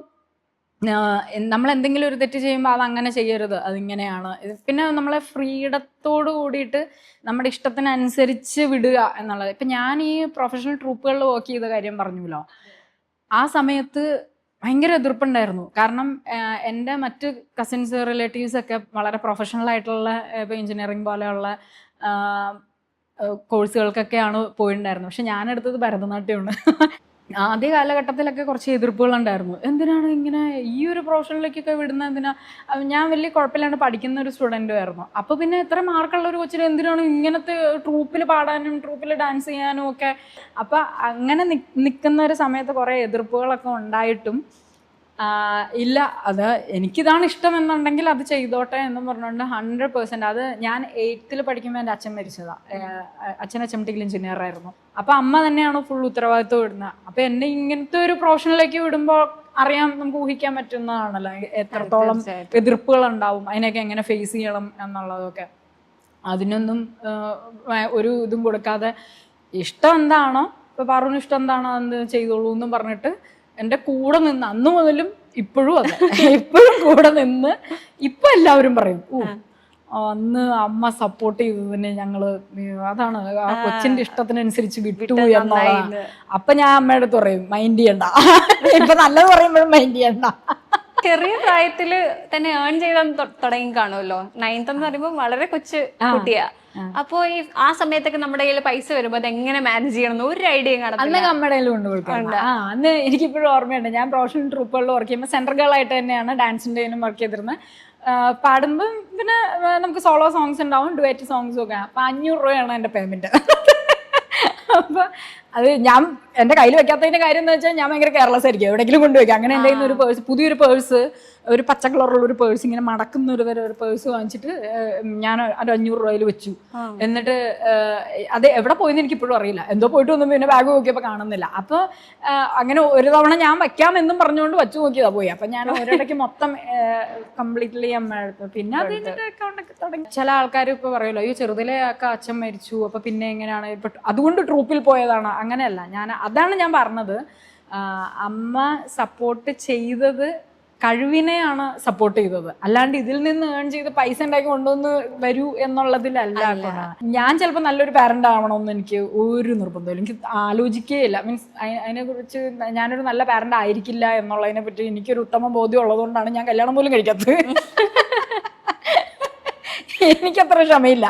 നമ്മൾ എന്തെങ്കിലും ഒരു തെറ്റ് ചെയ്യുമ്പോൾ അത് അങ്ങനെ ചെയ്യരുത്, അതിങ്ങനെയാണ്. പിന്നെ നമ്മളെ ഫ്രീഡത്തോട് കൂടിയിട്ട് നമ്മുടെ ഇഷ്ടത്തിനനുസരിച്ച് വിടുക എന്നുള്ളത്. ഇപ്പം ഞാൻ ഈ പ്രൊഫഷണൽ ട്രൂപ്പുകളിൽ വർക്ക് ചെയ്ത കാര്യം പറഞ്ഞല്ലോ, ആ സമയത്ത് ഭയങ്കര എതിർപ്പുണ്ടായിരുന്നു. കാരണം എൻ്റെ മറ്റ് കസിൻസ് റിലേറ്റീവ്സ് ഒക്കെ വളരെ പ്രൊഫഷണൽ ആയിട്ടുള്ള ഇപ്പോൾ എഞ്ചിനീയറിംഗ് പോലെയുള്ള കോഴ്സുകൾക്കൊക്കെയാണ് പോയിട്ടുണ്ടായിരുന്നത്. പക്ഷെ ഞാനെടുത്തത് ഭരതനാട്യമാണ്. ആദ്യ കാലഘട്ടത്തിലൊക്കെ കുറച്ച് എതിർപ്പുകളുണ്ടായിരുന്നു. എന്തിനാണ് ഇങ്ങനെ ഈ ഒരു പ്രൊഫഷനിലേക്കൊക്കെ വിടുന്നത്, എന്തിനാ? ഞാൻ വലിയ കുഴപ്പമില്ലാണ്ട് പഠിക്കുന്ന ഒരു സ്റ്റുഡൻറ്റും ആയിരുന്നു. അപ്പോൾ പിന്നെ ഇത്ര മാർക്കുള്ള ഒരു കൊച്ചിന് എന്തിനാണ് ഇങ്ങനത്തെ ട്രൂപ്പിൽ പാടാനും ട്രൂപ്പിൽ ഡാൻസ് ചെയ്യാനും ഒക്കെ? അപ്പം അങ്ങനെ നിൽക്കുന്ന ഒരു സമയത്ത് കുറേ എതിർപ്പുകളൊക്കെ ഉണ്ടായിട്ടും ഇല്ല, അത് എനിക്കിതാണ് ഇഷ്ടം എന്നുണ്ടെങ്കിൽ അത് ചെയ്തോട്ടെ എന്ന് പറഞ്ഞുകൊണ്ട് 100%. അത് ഞാൻ 8th പഠിക്കുമ്പോൾ എൻ്റെ അച്ഛൻ മരിച്ചതാണ്. അച്ഛൻ HMT എഞ്ചിനീയർ ആയിരുന്നു. അപ്പം അമ്മ തന്നെയാണ് ഫുൾ ഉത്തരവാദിത്വം ഇടുന്നത്. അപ്പം എന്നെ ഇങ്ങനത്തെ ഒരു പ്രൊഫഷനിലേക്ക് വിടുമ്പോൾ അറിയാം, നമുക്ക് ഊഹിക്കാൻ പറ്റുന്നതാണല്ലോ എത്രത്തോളം എതിർപ്പുകൾ ഉണ്ടാവും, അതിനൊക്കെ എങ്ങനെ ഫേസ് ചെയ്യണം എന്നുള്ളതൊക്കെ. അതിനൊന്നും ഒരു ഇതും കൊടുക്കാതെ ഇഷ്ടം എന്താണോ, ഇപ്പോൾ പാറുവിന് ഇഷ്ടം എന്താണോ അത് ചെയ്തോളൂ എന്നും പറഞ്ഞിട്ട് എൻ്റെ കൂടെ നിന്ന്, അന്ന് മുതലും ഇപ്പോഴും അതെ, ഇപ്പോഴും കൂടെ നിന്ന്. ഇപ്പൊ എല്ലാവരും പറയും, അന്ന് അമ്മ സപ്പോർട്ട് ചെയ്തതിന് ഞങ്ങള് അതാണ് ആ കൊച്ചിന്റെ ഇഷ്ടത്തിനനുസരിച്ച് വിട്ടു എന്നുള്ളതാണ്. അപ്പൊ ഞാൻ അമ്മയുടെ അടുത്ത് പറയും, മൈൻഡ് ചെയ്യണ്ട. ഇപ്പൊ നല്ലത് പറയുമ്പോഴും മൈൻഡ് ചെയ്യണ്ട. ചെറിയ പ്രായത്തില് തന്നെ ഏൺ ചെയ്താൽ തുടങ്ങി കാണുമല്ലോ. 9th എന്ന് പറയുമ്പോൾ വളരെ കൊച്ചു കുട്ടിയാ. അപ്പോ ഈ ആ സമയത്തൊക്കെ നമ്മുടെ കയ്യിൽ പൈസ വരുമ്പോ അത് എങ്ങനെ മാനേജ് ചെയ്യണം ഒരു ഐഡിയ കാണാം. അന്ന് നമ്മുടെ കയ്യിൽ കൊണ്ടുകൊടുക്കാം. അന്ന് എനിക്കിപ്പോഴും ഓർമ്മയുണ്ട്, ഞാൻ പ്രൊഫഷണൽ ട്രൂപ്പുകളിൽ വർക്ക് ചെയ്യുമ്പോൾ സെൻട്രൽ ഗേൾ ആയിട്ട് തന്നെയാണ് ഡാൻസിൻ്റെനും വർക്ക് ചെയ്തിരുന്നത്. പാടുമ്പം പിന്നെ നമുക്ക് സോളോ സോങ്സ് ഉണ്ടാവും, ഡുവറ്റ് സോങ്സും ഒക്കെ. അപ്പം 500 രൂപയാണ് എൻ്റെ പേയ്മെൻറ്റ്. അപ്പോൾ അത് ഞാൻ എൻ്റെ കയ്യിൽ വെക്കാത്തതിൻ്റെ കാര്യം എന്ന് വെച്ചാൽ ഞാൻ ഭയങ്കര കെയർലെസ് ആയിരിക്കും, എവിടെയെങ്കിലും കൊണ്ടുവയ്ക്കാം. അങ്ങനെ എൻ്റെ കയ്യിൽ നിന്ന് ഒരു പേഴ്സ്, പുതിയൊരു പേഴ്സ്, ഒരു പച്ച കളറുള്ള ഒരു പേഴ്സ്, ഇങ്ങനെ മടക്കുന്ന ഒരു പേഴ്സ് വാങ്ങിച്ചിട്ട് ഞാൻ ഒരു 500 രൂപയിൽ വെച്ചു. എന്നിട്ട് അത് എവിടെ പോയെന്ന് എനിക്കിപ്പോഴും അറിയില്ല. എന്തോ പോയിട്ട് വന്നു, പിന്നെ ബാഗ് നോക്കിയപ്പോൾ കാണുന്നില്ല. അപ്പോൾ അങ്ങനെ ഒരു തവണ ഞാൻ വയ്ക്കാമെന്നും പറഞ്ഞുകൊണ്ട് വച്ചു നോക്കിയതാ പോയി. അപ്പം ഞാൻ ഒരിടയ്ക്ക് മൊത്തം കംപ്ലീറ്റ്ലി അമ്മ എടുത്തു. പിന്നെ അത് കഴിഞ്ഞിട്ട് അക്കൗണ്ടൊക്കെ തുടങ്ങി. ചില ആൾക്കാർ ഇപ്പോൾ പറയുമല്ലോ, അയ്യോ ചെറുതിലെ ഒക്കെ അച്ഛൻ മരിച്ചു, അപ്പോൾ പിന്നെ എങ്ങനെയാണ് ഇപ്പം അതുകൊണ്ട് ട്രൂപ്പിൽ പോയതാണ്. അങ്ങനെയല്ല, അതാണ് ഞാൻ പറഞ്ഞത്. അമ്മ സപ്പോർട്ട് ചെയ്തത് കഴിവിനെയാണ് സപ്പോർട്ട് ചെയ്തത്, അല്ലാണ്ട് ഇതിൽ നിന്ന് ഏൺ ചെയ്ത് പൈസ ഉണ്ടാക്കി കൊണ്ടുവന്ന് വരൂ എന്നുള്ളതിലല്ല. ഞാൻ ചിലപ്പോൾ നല്ലൊരു പാരന്റ് ആവണമെന്ന് എനിക്ക് ഒരു നിർബന്ധമില്ല, എനിക്ക് ആലോചിക്കുകയില്ല. മീൻസ് അതിനെക്കുറിച്ച് ഞാനൊരു നല്ല പാരന്റ് ആയിരിക്കില്ല എന്നുള്ളതിനെ പറ്റി എനിക്കൊരു ഉത്തമ ബോധ്യം ഉള്ളതുകൊണ്ടാണ് ഞാൻ കല്യാണം പോലും കഴിക്കാത്തത്. എനിക്കത്ര ക്ഷമയില്ല.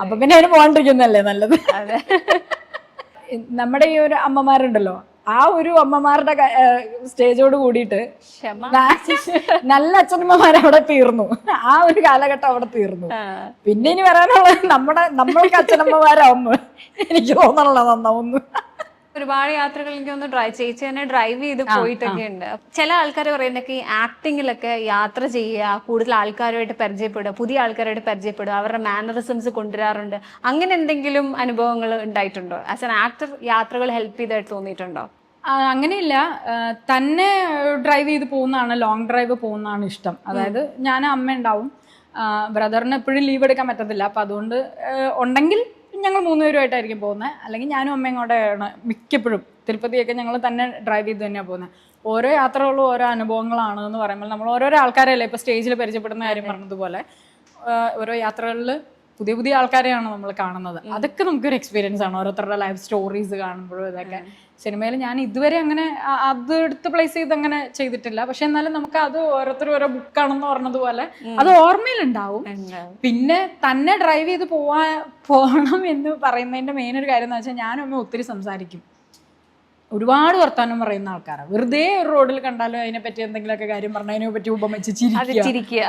അപ്പൊ പിന്നെ അതിന് പോകാണ്ടിരിക്കുന്നല്ലേ നല്ലത്. നമ്മുടെ ഈ ഒരു അമ്മമാരുണ്ടല്ലോ, ആ ഒരു അമ്മമാരുടെ സ്റ്റേജോട് കൂടിയിട്ട് നല്ല അച്ഛനമ്മമാരെ അവിടെ തീർന്നു. ആ ഒരു കാലഘട്ടം അവിടെ തീർന്നു. പിന്നെ ഇനി വരാനുള്ളത് നമ്മൾക്ക് അച്ഛനമ്മമാരാവുന്നു എനിക്ക് തോന്നണല്ലോ നന്നാവുന്നു. ഒരുപാട് യാത്രകൾ എനിക്ക് ഒന്ന് ചേച്ചി തന്നെ ഡ്രൈവ് ചെയ്ത് പോയിട്ടൊക്കെ ഉണ്ട്. ചില ആൾക്കാർ പറയുന്നൊക്കെ ഈ ആക്ടിങ്ങിലൊക്കെ യാത്ര ചെയ്യുക, കൂടുതൽ ആൾക്കാരുമായിട്ട് പരിചയപ്പെടുക, പുതിയ ആൾക്കാരുമായിട്ട് പരിചയപ്പെടുക, അവരുടെ മാനറിസംസ് കൊണ്ടുവരാറുണ്ട്. അങ്ങനെ എന്തെങ്കിലും അനുഭവങ്ങൾ ഉണ്ടായിട്ടുണ്ടോ? ആസ് എൻ ആക്ടർ യാത്രകൾ ഹെൽപ്പ് ചെയ്തായിട്ട് തോന്നിയിട്ടുണ്ടോ? അങ്ങനെയില്ല, തന്നെ ഡ്രൈവ് ചെയ്ത് പോകുന്നതാണ്, ലോങ് ഡ്രൈവ് പോകുന്നതാണ് ഇഷ്ടം. അതായത് ഞാൻ അമ്മ ഉണ്ടാവും, ബ്രദറിന് എപ്പോഴും ലീവ് എടുക്കാൻ പറ്റത്തില്ല. അപ്പം അതുകൊണ്ട് ഉണ്ടെങ്കിൽ ഞങ്ങൾ 3 പേരുമായിട്ടായിരിക്കും പോകുന്നത്. അല്ലെങ്കിൽ ഞാനും അമ്മയും കൂടെയാണ് മിക്കപ്പോഴും. തിരുപ്പതിയൊക്കെ ഞങ്ങൾ തന്നെ ഡ്രൈവ് ചെയ്ത് തന്നെയാണ് പോകുന്നത്. ഓരോ യാത്രകളും ഓരോ അനുഭവങ്ങളാണ് എന്ന് പറയുമ്പോൾ നമ്മൾ ഓരോരോ ആൾക്കാരല്ലേ ഇപ്പോൾ സ്റ്റേജിൽ പരിചയപ്പെടുന്ന കാര്യം പറഞ്ഞതുപോലെ ഓരോ യാത്രകളിൽ പുതിയ പുതിയ ആൾക്കാരെയാണ് നമ്മൾ കാണുന്നത്. അതൊക്കെ നമുക്കൊരു എക്സ്പീരിയൻസ് ആണ്, ഓരോരുത്തരുടെ ലൈഫ് സ്റ്റോറീസ് കാണുമ്പോഴും ഇതൊക്കെ. സിനിമയിൽ ഞാൻ ഇതുവരെ അങ്ങനെ അത് എടുത്ത് പ്ലേസ് ചെയ്ത് അങ്ങനെ ചെയ്തിട്ടില്ല. പക്ഷെ എന്നാലും നമുക്ക് അത് ഓരോരുത്തരും ഓരോ ബുക്കാണെന്ന് പറഞ്ഞതുപോലെ അത് ഓർമ്മയിലുണ്ടാവും. പിന്നെ തന്നെ ഡ്രൈവ് ചെയ്ത് പോകണം എന്ന് പറയുന്നതിന്റെ മെയിൻ ഒരു കാര്യം എന്ന് വെച്ചാൽ ഞാനും അമ്മ ഒത്തിരി സംസാരിക്കും. ഒരുപാട് വർത്താനം പറയുന്ന ആൾക്കാരാണ്. വെറുതെ ഒരു റോഡിൽ കണ്ടാലും അതിനെപ്പറ്റി എന്തെങ്കിലുമൊക്കെ കാര്യം പറഞ്ഞാൽ അതിനെ പറ്റി ഉപമിച്ച് ചിരിക്കുക.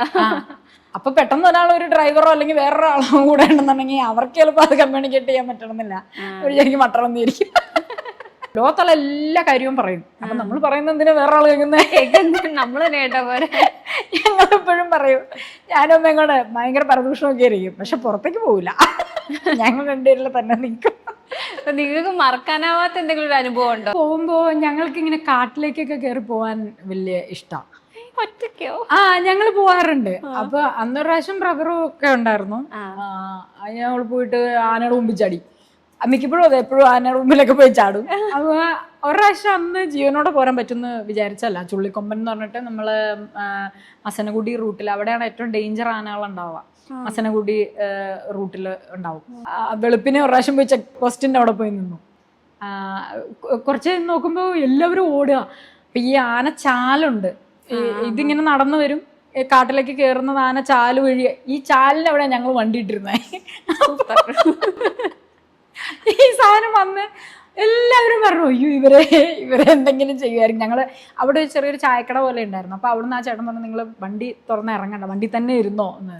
അപ്പൊ പെട്ടെന്ന് ഒരാൾ ഒരു ഡ്രൈവറോ അല്ലെങ്കിൽ വേറൊരാളോ കൂടെ ഉണ്ടെന്നുണ്ടെങ്കിൽ അവർക്ക് ചിലപ്പോൾ അത് കമ്മ്യൂണിക്കേറ്റ് ചെയ്യാൻ പറ്റണമെന്നില്ല. ഒരു ശരിക്കും മട്ടണമെന്നിരിക്കും. ലോകത്തുള്ള എല്ലാ കാര്യവും പറയും. അപ്പൊ നമ്മൾ പറയുന്നത് എന്തിനാ വേറെ ആൾ കേൾക്കുന്നത്? നമ്മൾ കേട്ട പോലെ ഞങ്ങളെപ്പോഴും പറയും. ഞാനൊന്നും ഇങ്ങോട്ട് ഭയങ്കര പരദൂഷണമൊക്കെ ആയിരിക്കും, പക്ഷെ പുറത്തേക്ക് പോവില്ല. ഞങ്ങൾ രണ്ടുപേരിൽ തന്നെ നിൽക്കും. നിങ്ങൾക്ക് മറക്കാനാവാത്ത എന്തെങ്കിലും ഒരു അനുഭവം ഉണ്ടോ? പോകുമ്പോ ഞങ്ങൾക്ക് ഇങ്ങനെ കാട്ടിലേക്കൊക്കെ കയറി പോവാൻ വലിയ ഇഷ്ടം. ഒറ്റയ്ക്കോ? ഞങ്ങൾ പോവാറുണ്ട്. അപ്പൊ അന്നൊരു പ്രാവശ്യം ബ്രദറും ഒക്കെ ഉണ്ടായിരുന്നു. ഞങ്ങൾ പോയിട്ട് ആനയുടെ മുമ്പിൽ ചാടി. മിക്കപ്പോഴും അതെ, എപ്പോഴും ആനയുടെ മുമ്പിലൊക്കെ പോയി ചാടും. അപ്പൊ ഒരു പ്രാവശ്യം അന്ന് ജീവനോടെ പോരാൻ പറ്റുമെന്ന് വിചാരിച്ചല്ല. ചുള്ളിക്കൊമ്പൻ എന്ന് പറഞ്ഞിട്ട് നമ്മള് മസനഗുഡി റൂട്ടിൽ, അവിടെയാണ് ഏറ്റവും ഡേഞ്ചർ ആനകൾ ഉണ്ടാവുക. മസനഗുഡി റൂട്ടിൽ ഉണ്ടാവും. വെളുപ്പിനെ ഒരു പ്രാവശ്യം പോയി ചെക്ക് പോസ്റ്റിന്റെ അവിടെ പോയി നിന്നു. കുറച്ച് നോക്കുമ്പോ എല്ലാവരും ഓടുക. അപ്പൊ ഈ ആന ചാലുണ്ട്, ഇതിങ്ങനെ നടന്നു വരും, കാട്ടിലേക്ക് കയറുന്നത് ആന ചാല് വഴി. ഈ ചാലിന്റെ അവിടെ ഞങ്ങൾ വണ്ടി ഇട്ടിരുന്നേ. ഈ സാധനം വന്ന് എല്ലാവരും പറഞ്ഞു, അയ്യോ ഇവരെ എന്തെങ്കിലും ചെയ്യുമായിരിക്കും. ഞങ്ങൾ അവിടെ ചെറിയൊരു ചായക്കട പോലെ ഉണ്ടായിരുന്നു. അപ്പൊ അവിടുന്ന് ആ ചേട്ടൻ പറഞ്ഞു, നിങ്ങൾ വണ്ടി തുറന്ന് ഇറങ്ങണ്ട, വണ്ടി തന്നെ ഇരുന്നോ എന്ന്.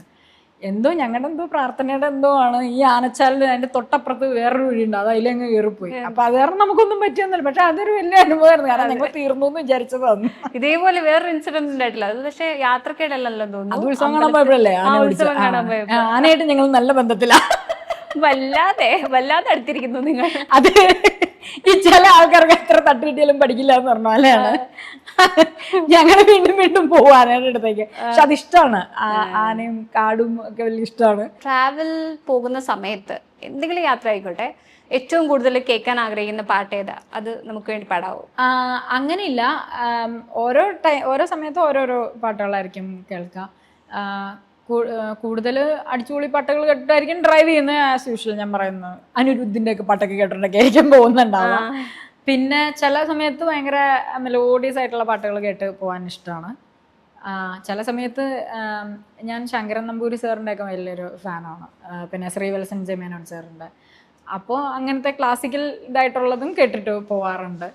എന്തോ ഞങ്ങളുടെ എന്തോ പ്രാർത്ഥനയുടെ എന്തോ ആണ്. ഈ ആനച്ചാലിന് അതിന്റെ തൊട്ടപ്പുറത്ത് വേറൊരു വഴിയുണ്ട്, അത് അതിലങ്ങ് കയറിപ്പോയി. അപ്പൊ അത് കാരണം നമുക്കൊന്നും പറ്റിയൊന്നുമില്ല. പക്ഷെ അതൊരു വലിയ അനുഭവമായിരുന്നു, കാരണം ഞങ്ങൾ തീർന്നു എന്ന് വിചാരിച്ചതാണ്. ഇതേപോലെ വേറൊരു ഇൻസിഡന്റ് ഉണ്ടായിട്ടില്ല. അത് പക്ഷെ യാത്രക്കേടല്ലോ തോന്നുന്നു. അത് ഉത്സവം കാണാൻ പോയപ്പോഴല്ലേ ആനയായിട്ട് ഞങ്ങൾ നല്ല ബന്ധത്തിലാണ്. വല്ലാതെ അടുത്തിരിക്കുന്നു നിങ്ങൾ. അത് ഈ ചില ആൾക്കാർക്ക് എത്ര തട്ടുകിട്ടിയാലും പഠിക്കില്ല എന്ന് പറഞ്ഞ പോലെയാണ്. ഞങ്ങള് വീണ്ടും വീണ്ടും പോകും ആനയുടെ അടുത്തേക്ക്. പക്ഷെ അതിഷ്ടമാണ്, ആനയും കാടും ഒക്കെ വലിയ ഇഷ്ടമാണ്. ട്രാവൽ പോകുന്ന സമയത്ത് എന്തെങ്കിലും യാത്ര ആയിക്കോട്ടെ, ഏറ്റവും കൂടുതൽ കേൾക്കാൻ ആഗ്രഹിക്കുന്ന പാട്ട് ഏതാ? അത് നമുക്ക് വേണ്ടി പാടാവോ? അങ്ങനെയില്ല, ഓരോ സമയത്ത് ഓരോരോ പാട്ടുകളായിരിക്കും കേൾക്കുക. കൂടുതൽ അടിച്ചുപൊളി പാട്ടുകൾ കേട്ടിട്ടായിരിക്കും ഡ്രൈവ് ചെയ്യുന്നത്. ആസ് യൂഷ്വൽ ഞാൻ പറയുന്നത് അനിരുദ്ധിന്റെ ഒക്കെ പാട്ടൊക്കെ കേട്ടിട്ടൊക്കെ ആയിരിക്കും പോകുന്നുണ്ടാവുക. പിന്നെ ചില സമയത്ത് ഭയങ്കര മെലോഡിയസ് ആയിട്ടുള്ള പാട്ടുകൾ കേട്ട് പോകാൻ ഇഷ്ടമാണ്. ചില സമയത്ത് ഞാൻ ശങ്കരൻ നമ്പൂരി സാറിൻ്റെ ഒക്കെ വലിയൊരു ഫാനാണ്. പിന്നെ ശ്രീവത്സൻ ജമേനോൻ സാറിൻ്റെ. അപ്പോൾ അങ്ങനത്തെ ക്ലാസിക്കൽ ഇതായിട്ടുള്ളതും കേട്ടിട്ട് പോവാറുണ്ട്.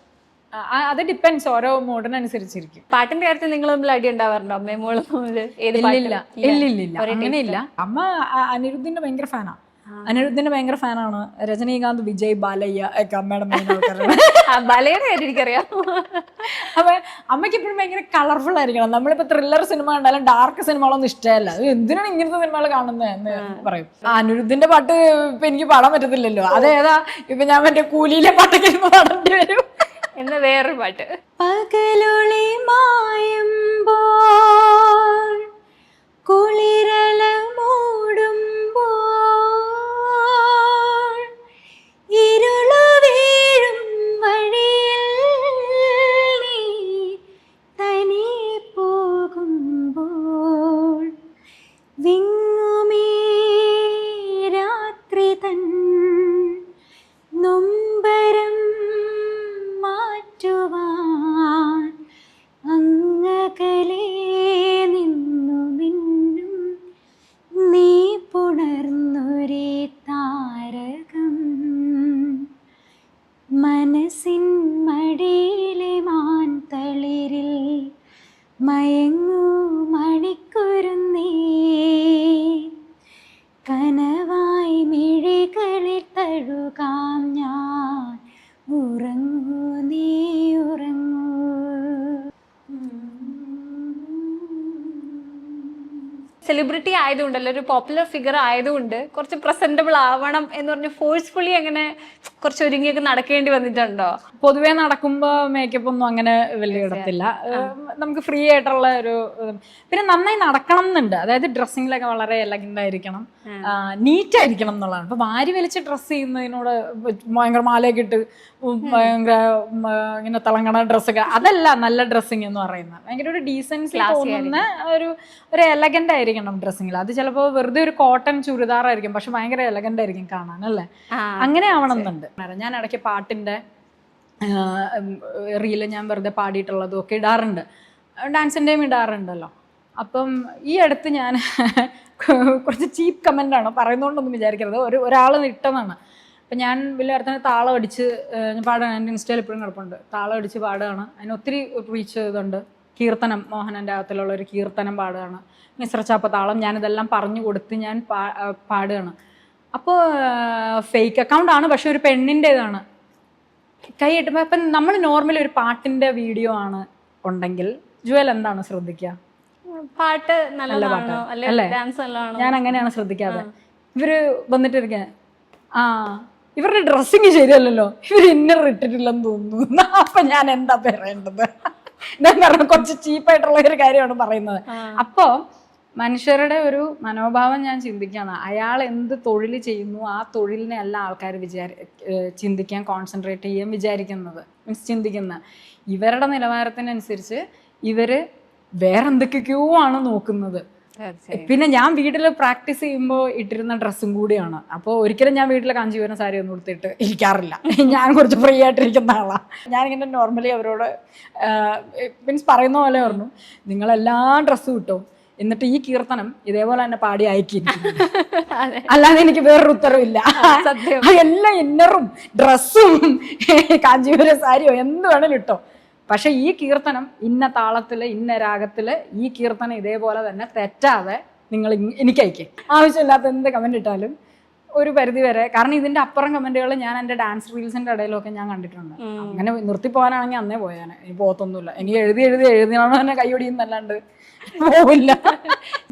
അത് ഡിപ്പെൻസ്, ഓരോ മൂഡിനനുസരിച്ചിരിക്കും. പാട്ടിന്റെ കാര്യത്തിൽ നിങ്ങൾ തമ്മിൽ അടി ഉണ്ടാവാറുണ്ടോ? അമ്മയും മോളും തമ്മിൽ? ഇല്ലില്ല, അങ്ങനെയില്ല. അമ്മ അനിരുദ്ധിന്റെ ഭയങ്കര ഫാനാണ്. അനിരുദ്ധിന്റെ ഭയങ്കര ഫാനാണ്. രജനീകാന്ത്, വിജയ്, ബാലയ്യ ഒക്കെ അമ്മയുടെ മെയിൻ ആൾക്കാരാണ്. ബാലയുടെ കാര്യം എനിക്കറിയാം. അപ്പൊ അമ്മയ്ക്ക് എപ്പോഴും ഭയങ്കര കളർഫുൾ ആയിരിക്കണം. നമ്മളിപ്പോ ത്രില്ലർ സിനിമ കണ്ടാലും ഡാർക്ക് സിനിമകളൊന്നും ഇഷ്ടമല്ല. എന്തിനാണ് ഇങ്ങനത്തെ സിനിമകൾ കാണുന്നത് എന്ന് പറയും. അനിരുദ്ധിന്റെ പാട്ട് ഇപ്പൊ എനിക്ക് പാടാൻ പറ്റത്തില്ലല്ലോ. അതേതാ ഇപ്പൊ ഞാൻ മറ്റേ കൂലിയിലെ പാട്ടൊക്കെ ഇരുന്ന് പാടേണ്ടി വരും. എന്നാ വേറൊരു പാട്ട്. പകലൊളി മായുമ്പോൾ കുളിരല മൂടുമ്പോൾ ഇരുളു വീഴും വഴിയിൽ നീ തനിയെ പോകുമ്പോൾ വിങ്ങുമീ രാത്രി തൻ നൊമ്പരം മാറ്റുവാൻ അങ്ങകലെ നിന്നു മിന്നും നീ പുണർന്നൊരേ താരകം മനസ്സിൻ മടിയിലെ മാൻതളിരിൽ മയങ്ങൂ മണിക്കുരുന്നേ കനവായി മിഴികളിൽ തഴുകാം ഞാൻ ഉറങ്ങൂ നീ ഉറങ്ങൂ. സെലിബ്രിറ്റി ആയതുകൊണ്ടല്ലോ, ഒരു പോപ്പുലർ ഫിഗർ ആയതുകൊണ്ട് കുറച്ച് പ്രസന്റബിൾ ആവണം എന്ന് പറഞ്ഞ് ഫോഴ്സ്ഫുള്ളി അങ്ങനെ കുറച്ച് ഒരുങ്ങിയൊക്കെ നടക്കേണ്ടി വന്നിട്ടുണ്ടോ? പൊതുവേ നടക്കുമ്പോൾ മേക്കപ്പ് ഒന്നും അങ്ങനെ വലിയ ഇടത്തില്ല. നമുക്ക് ഫ്രീ ആയിട്ടുള്ള ഒരു പിന്നെ നന്നായി നടക്കണം എന്നുണ്ട്. അതായത് ഡ്രസ്സിങ്ങിലൊക്കെ വളരെ എലഗന്റ് ആയിരിക്കണം, നീറ്റ് ആയിരിക്കണം എന്നുള്ളതാണ്. ഇപ്പൊ വാരി വലിച്ച് ഡ്രസ്സ് ചെയ്യുന്നതിനോട് ഭയങ്കര മാലയൊക്കെ ഇട്ട് ഭയങ്കര ഇങ്ങനെ തിളങ്ങണ ഡ്രസ്സൊക്കെ അതല്ല നല്ല ഡ്രസ്സിങ് എന്ന് പറയുന്നത്. ഭയങ്കര ഒരു ഡീസൻസി തോന്നുന്ന ഒരു എലഗന്റ് ആയിരിക്കണം ഡ്രസ്സിങ്ങിൽ. അത് ചിലപ്പോൾ വെറുതെ ഒരു കോട്ടൺ ചുരിദാറായിരിക്കും, പക്ഷെ ഭയങ്കര എലഗന്റ് ആയിരിക്കും കാണാൻ അല്ലേ. അങ്ങനെ ആവണം എന്നുണ്ട്. ഞാൻ ഇടയ്ക്ക് പാട്ടിന്റെ റീല് ഞാൻ വെറുതെ പാടിയിട്ടുള്ളതും ഒക്കെ ഇടാറുണ്ട്, ഡാൻസിൻ്റെയും ഇടാറുണ്ടല്ലോ. അപ്പം ഈ അടുത്ത് ഞാൻ കുറച്ച് ചീപ്പ് കമൻ്റാണ് പറയുന്നതുകൊണ്ടൊന്നും വിചാരിക്കരുത്, ഒരാൾ ഇട്ടതാണ്. അപ്പം ഞാൻ വലിയ അർത്ഥത്തിന് താളം അടിച്ച് പാടുകയാണ്. എൻ്റെ ഇൻസ്റ്റയിൽ ഇപ്പോഴും കിടപ്പുണ്ട്. താളം അടിച്ച് പാടുകയാണ്. അതിന് ഒത്തിരി റീച്ച് ഇതുണ്ട്. കീർത്തനം, മോഹനൻ്റെ അകത്തിലുള്ള ഒരു കീർത്തനം പാടുകയാണ്. മിശ്രച്ചാപ്പ താളം ഞാനിതെല്ലാം പറഞ്ഞു കൊടുത്ത് ഞാൻ പാടുകയാണ്. അപ്പോൾ ഫേക്ക് അക്കൗണ്ടാണ്, പക്ഷെ ഒരു പെണ്ണിൻ്റെതാണ്. കൈ ഇട്ടുമ്പോൾ അപ്പം നമ്മൾ നോർമലി ഒരു പാട്ടിൻ്റെ വീഡിയോ ആണ് ഉണ്ടെങ്കിൽ ജുവൽ എന്താണ് ശ്രദ്ധിക്കുക? പാട്ട് നല്ല പാട്ട് അല്ലേ? ഞാൻ അങ്ങനെയാണ് ശ്രദ്ധിക്കാതെ. ഇവര് വന്നിട്ടിരിക്കാൻ ഇവരുടെ ഡ്രസ്സിങ് ശരിയല്ലല്ലോ, ഇവർ ഇന്നർ ഇട്ടിട്ടില്ലെന്ന് തോന്നുന്നു. അപ്പൊ ഞാൻ എന്താ പറയേണ്ടത്? ഞാൻ പറഞ്ഞ കുറച്ച് ചീപ്പായിട്ടുള്ള ഒരു കാര്യമാണ് പറയുന്നത്. അപ്പോ മനുഷ്യരുടെ ഒരു മനോഭാവം ഞാൻ ചിന്തിക്കുകയാണ്. അയാൾ എന്ത് തൊഴിൽ ചെയ്യുന്നു ആ തൊഴിലിനെ അല്ല ആൾക്കാർ ചിന്തിക്കാൻ, കോൺസെൻട്രേറ്റ് ചെയ്യാൻ വിചാരിക്കുന്നത്, മീൻസ് ചിന്തിക്കുന്നത്. ഇവരുടെ നിലവാരത്തിനനുസരിച്ച് ഇവര് വേറെ എന്തൊക്കെയോ ആണ് നോക്കുന്നത്. പിന്നെ ഞാൻ വീട്ടിൽ പ്രാക്ടീസ് ചെയ്യുമ്പോൾ ഇട്ടിരുന്ന ഡ്രസ്സും കൂടിയാണ്. അപ്പോൾ ഒരിക്കലും ഞാൻ വീട്ടിൽ കാഞ്ചീപുരം സാരി ഒന്നും എടുത്തിട്ട് ഇരിക്കാറില്ല. ഞാൻ കുറച്ച് ഫ്രീ ആയിട്ടിരിക്കുന്ന ആളാണ്. ഞാനിങ്ങനെ നോർമലി അവരോട് മീൻസ് പറയുന്ന പോലെ പറഞ്ഞു, നിങ്ങളെല്ലാ ഡ്രസ്സും ഇട്ടോ, എന്നിട്ട് ഈ കീർത്തനം ഇതേപോലെ തന്നെ പാടി അയക്കിയിരിക്കും, അല്ലാതെ എനിക്ക് വേറൊരു ഉത്തരവില്ല. എല്ലാ ഇന്നറും ഡ്രസ്സും കാഞ്ചീപുരം സാരിയോ എന്ത് വേണേലും ഇട്ടോ, പക്ഷെ ഈ കീർത്തനം ഇന്ന താളത്തില് ഇന്ന രാഗത്തില് ഈ കീർത്തനം ഇതേപോലെ തന്നെ തെറ്റാതെ നിങ്ങൾ എനിക്ക് അയക്കും. ആവശ്യമില്ലാത്ത എന്ത് കമന്റ് ഇട്ടാലും ഒരു പരിധി വരെ, കാരണം ഇതിന്റെ അപ്പുറം കമന്റുകൾ ഞാൻ എൻ്റെ ഡാൻസ് റീൽസിന്റെ ഇടയിലൊക്കെ ഞാൻ കണ്ടിട്ടുണ്ട്. അങ്ങനെ നിർത്തി പോകാനാണെങ്കിൽ അന്നേ പോയാനെ, ഇനി പോകത്തൊന്നുമില്ല. എനിക്ക് എഴുതിയാണോ തന്നെ കൈയൊടിയുന്നല്ലാണ്ട് പോവില്ല.